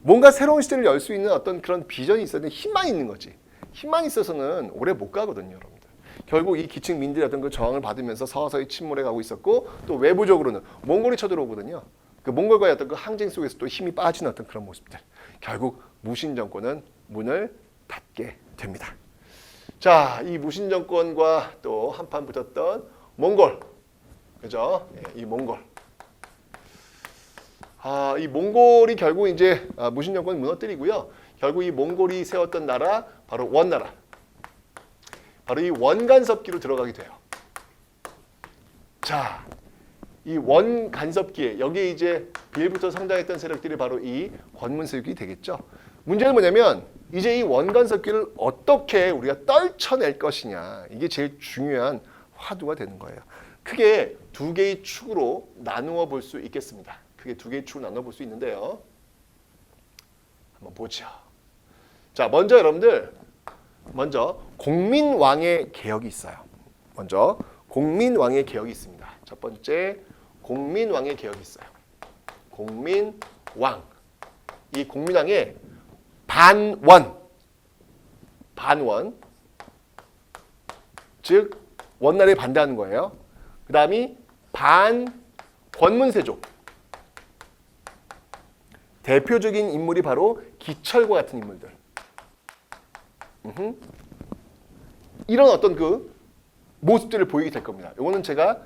뭔가 새로운 시대를 열 수 있는 어떤 그런 비전이 있었는데 힘만 있는 거지. 힘만 있어서는 오래 못 가거든요, 여러분들. 결국 이 기층 민들의 어떤 그 저항을 받으면서 서서히 침몰해 가고 있었고 또 외부적으로는 몽골이 쳐들어오거든요. 그 몽골과의 어떤 그 항쟁 속에서 또 힘이 빠지는 어떤 그런 모습들. 결국 무신 정권은 문을 닫게 됩니다. 자, 이 무신 정권과 또 한판 붙었던 몽골, 그죠? 이 몽골. 이 몽골이 결국 이제 무신 정권을 무너뜨리고요. 결국 이 몽골이 세웠던 나라 바로 원나라. 바로 이 원간섭기로 들어가게 돼요. 자, 이 원간섭기에 여기에 이제 빌부터 성장했던 세력들이 바로 이 권문세력이 되겠죠. 문제는 뭐냐면 이제 이 원간섭기를 어떻게 우리가 떨쳐낼 것이냐. 이게 제일 중요한 화두가 되는 거예요. 크게 두 개의 축으로 나누어 볼 수 있겠습니다. 크게 두 개의 축으로 나눠 볼 수 있는데요. 한번 보죠. 자, 먼저 여러분들 공민왕의 개혁이 있어요. 먼저 공민왕의 개혁이 있습니다. 첫 번째 공민왕의 개혁이 있어요. 공민왕. 이 공민왕의 반원, 즉 원나라에 반대하는 거예요. 그 다음이 반권문세족. 대표적인 인물이 바로 기철과 같은 인물들. 이런 어떤 그 모습들을 보이게 될 겁니다. 이거는 제가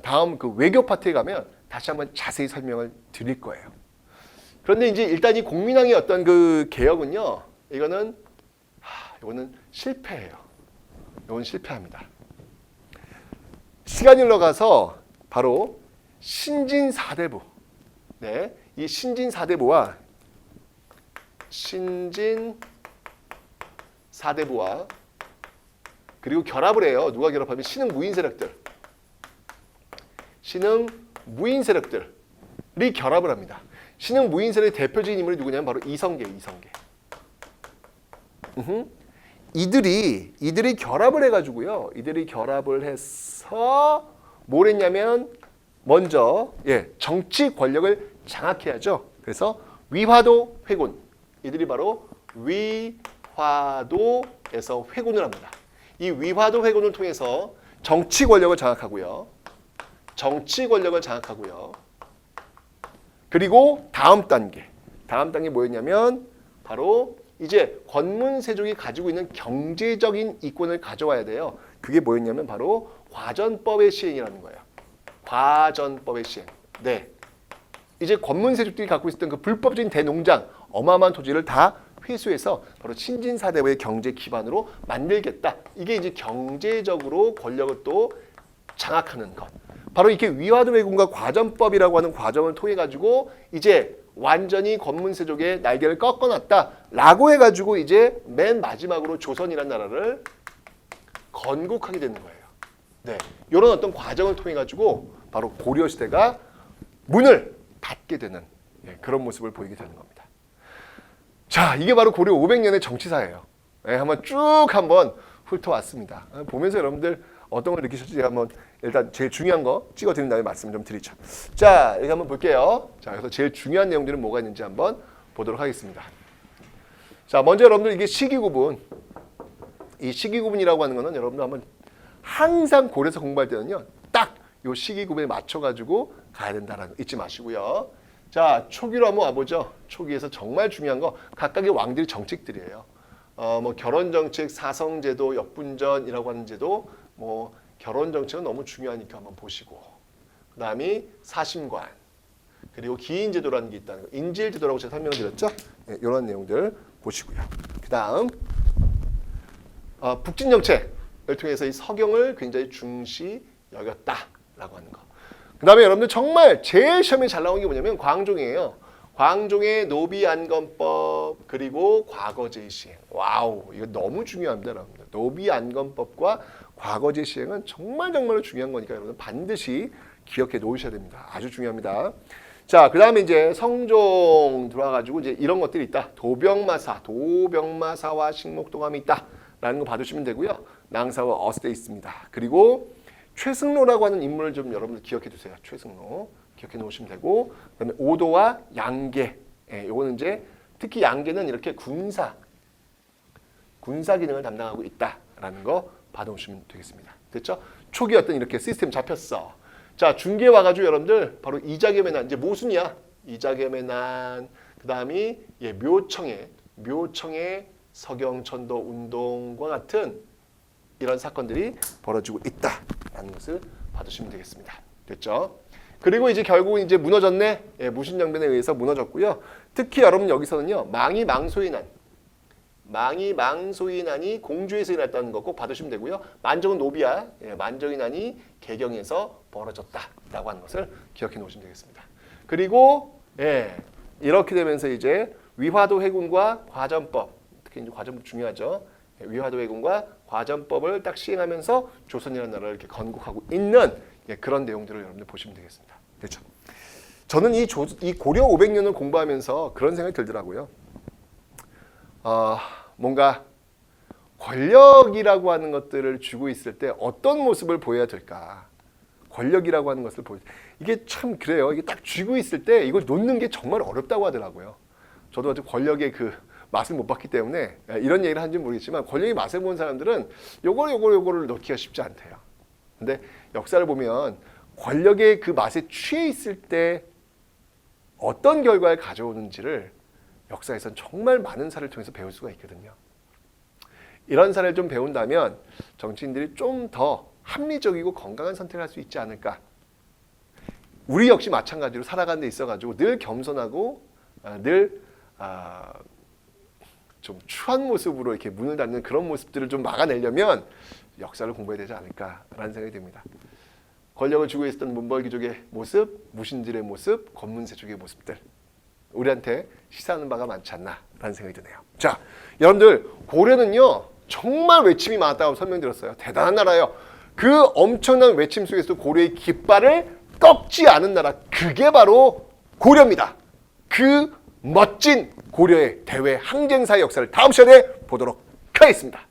다음 그 외교 파트에 가면 다시 한번 자세히 설명을 드릴 거예요. 그런데 이제 일단 이 공민왕의 어떤 그 개혁은요, 이거는 실패해요. 이건 실패합니다. 시간이 흘러가서 바로 신진사대부. 네, 이 신진사대부와 그리고 결합을 해요. 누가 결합하면 신흥무인 세력들. 신흥무인 세력들이 결합을 합니다. 신흥무인 세력의 대표적인 인물이 누구냐면 바로 이성계. 이들이 결합을 해가지고요. 이들이 결합을 해서 뭘 했냐면 먼저 정치 권력을 장악해야죠. 그래서 위화도 회군. 이들이 바로 위화도에서 회군을 합니다. 이 위화도 회군을 통해서 정치 권력을 장악하고요. 그리고 다음 단계 뭐였냐면 바로 이제 권문세족이 가지고 있는 경제적인 이권을 가져와야 돼요. 그게 뭐였냐면 바로 과전법의 시행이라는 거예요. 과전법의 시행. 네. 이제 권문세족들이 갖고 있었던 그 불법적인 대농장, 어마어마한 토지를 다 회수해서 바로 신진사대부의 경제 기반으로 만들겠다. 이게 이제 경제적으로 권력을 또 장악하는 것. 바로 이렇게 위화도 회군과 과전법이라고 하는 과정을 통해 가지고 이제 완전히 권문세족의 날개를 꺾어놨다라고 해가지고 이제 맨 마지막으로 조선이라는 나라를 건국하게 되는 거예요. 네, 이런 어떤 과정을 통해 가지고 바로 고려 시대가 문을 닫게 되는 그런 모습을 보이게 되는 겁니다. 자, 이게 바로 고려 500년의 정치사예요. 한번 쭉 한번 훑어왔습니다. 보면서 여러분들 어떤 걸 느끼셨지? 제가 한번 일단 제일 중요한 거 찍어드린 다음에 말씀을 좀 드리죠. 자, 여기 한번 볼게요. 자, 그래서 제일 중요한 내용들은 뭐가 있는지 한번 보도록 하겠습니다. 자, 먼저 여러분들 이게 시기구분. 이 시기구분이라고 하는 거는 여러분들 한번 항상 고려에서 공부할 때는요, 딱 요 시기구분에 맞춰가지고 가야 된다라는 거 잊지 마시고요. 자, 초기로 한번 와보죠. 초기에서 정말 중요한 거 각각의 왕들의 정책들이에요. 뭐 결혼 정책, 사성 제도, 역분전이라고 하는 제도, 뭐 결혼 정책은 너무 중요하니까 한번 보시고, 그다음이 사심관, 그리고 기인 제도라는 게 있다는 거, 인질 제도라고 제가 설명드렸죠. 네, 이런 내용들 보시고요. 그다음 북진 정책을 통해서 이 서경을 굉장히 중시 여겼다라고 하는 거. 그다음에 여러분들 정말 제일 시험에 잘 나온 게 뭐냐면 광종이에요. 광종의 노비안건법 그리고 과거제 시행. 와우, 이거 너무 중요합니다, 여러분들. 노비안건법과 과거제 시행은 정말로 중요한 거니까 여러분 반드시 기억해 놓으셔야 됩니다. 아주 중요합니다. 자, 그다음에 이제 성종 들어와가지고 이제 이런 것들이 있다. 도병마사와 식목도감이 있다라는 거 봐두시면 되고요. 낭사와 어스대 있습니다. 그리고 최승로라고 하는 인물을 좀 여러분들 기억해 두세요. 최승로 기억해 놓으시면 되고, 그다음에 오도와 양계. 요거는 이제 특히 양계는 이렇게 군사 기능을 담당하고 있다라는 거 봐두시면 되겠습니다. 됐죠? 초기 어떤 이렇게 시스템 잡혔어. 자, 중계 와가지고 여러분들 바로 이자겸의 난, 이제 모순이야. 이자겸의 난, 그 다음이 묘청의 서경천도 운동과 같은 이런 사건들이 벌어지고 있다라는 것을 봐두시면 되겠습니다. 됐죠? 그리고 이제 결국 이제 무너졌네. 무신정변에 의해서 무너졌고요. 특히 여러분 여기서는요, 망이 망소의 난이 공주에서 일어났다는 거 꼭 봐두시면 되고요. 만정은 노비야. 만정의 난이 개경에서 벌어졌다라고 하는 것을 기억해 놓으시면 되겠습니다. 그리고 이렇게 되면서 이제 위화도 해군과 과전법, 특히 이제 과전법 중요하죠. 위화도 해군과 과전법을 딱 시행하면서 조선이라는 나라를 이렇게 건국하고 있는 그런 내용들을 여러분들 보시면 되겠습니다. 그렇죠? 저는 이 고려 500년을 공부하면서 그런 생각이 들더라고요. 뭔가 권력이라고 하는 것들을 쥐고 있을 때 어떤 모습을 보여야 될까? 권력이라고 하는 것을 이게 참 그래요. 이게 딱 쥐고 있을 때 이걸 놓는 게 정말 어렵다고 하더라고요. 저도 아직 권력의 그 맛을 못 봤기 때문에 이런 얘기를 하는지 모르겠지만, 권력의 맛을 본 사람들은 요거를 놓기가 쉽지 않대요. 근데 역사를 보면 권력의 그 맛에 취해 있을 때 어떤 결과를 가져오는지를 역사에서는 정말 많은 사례를 통해서 배울 수가 있거든요. 이런 사례를 좀 배운다면 정치인들이 좀 더 합리적이고 건강한 선택을 할 수 있지 않을까. 우리 역시 마찬가지로 살아가는 데 있어가지고 늘 겸손하고 늘 좀 추한 모습으로 이렇게 문을 닫는 그런 모습들을 좀 막아내려면 역사를 공부해야 되지 않을까라는 생각이 듭니다. 권력을 쥐고 있었던 문벌귀족의 모습, 무신들의 모습, 권문세족의 모습들, 우리한테 시사하는 바가 많지 않나라는 생각이 드네요. 자, 여러분들 고려는요 정말 외침이 많았다고 설명드렸어요. 대단한 나라예요. 그 엄청난 외침 속에서 고려의 깃발을 꺾지 않은 나라, 그게 바로 고려입니다. 그 멋진 고려의 대외 항쟁사의 역사를 다음 시간에 보도록 하겠습니다.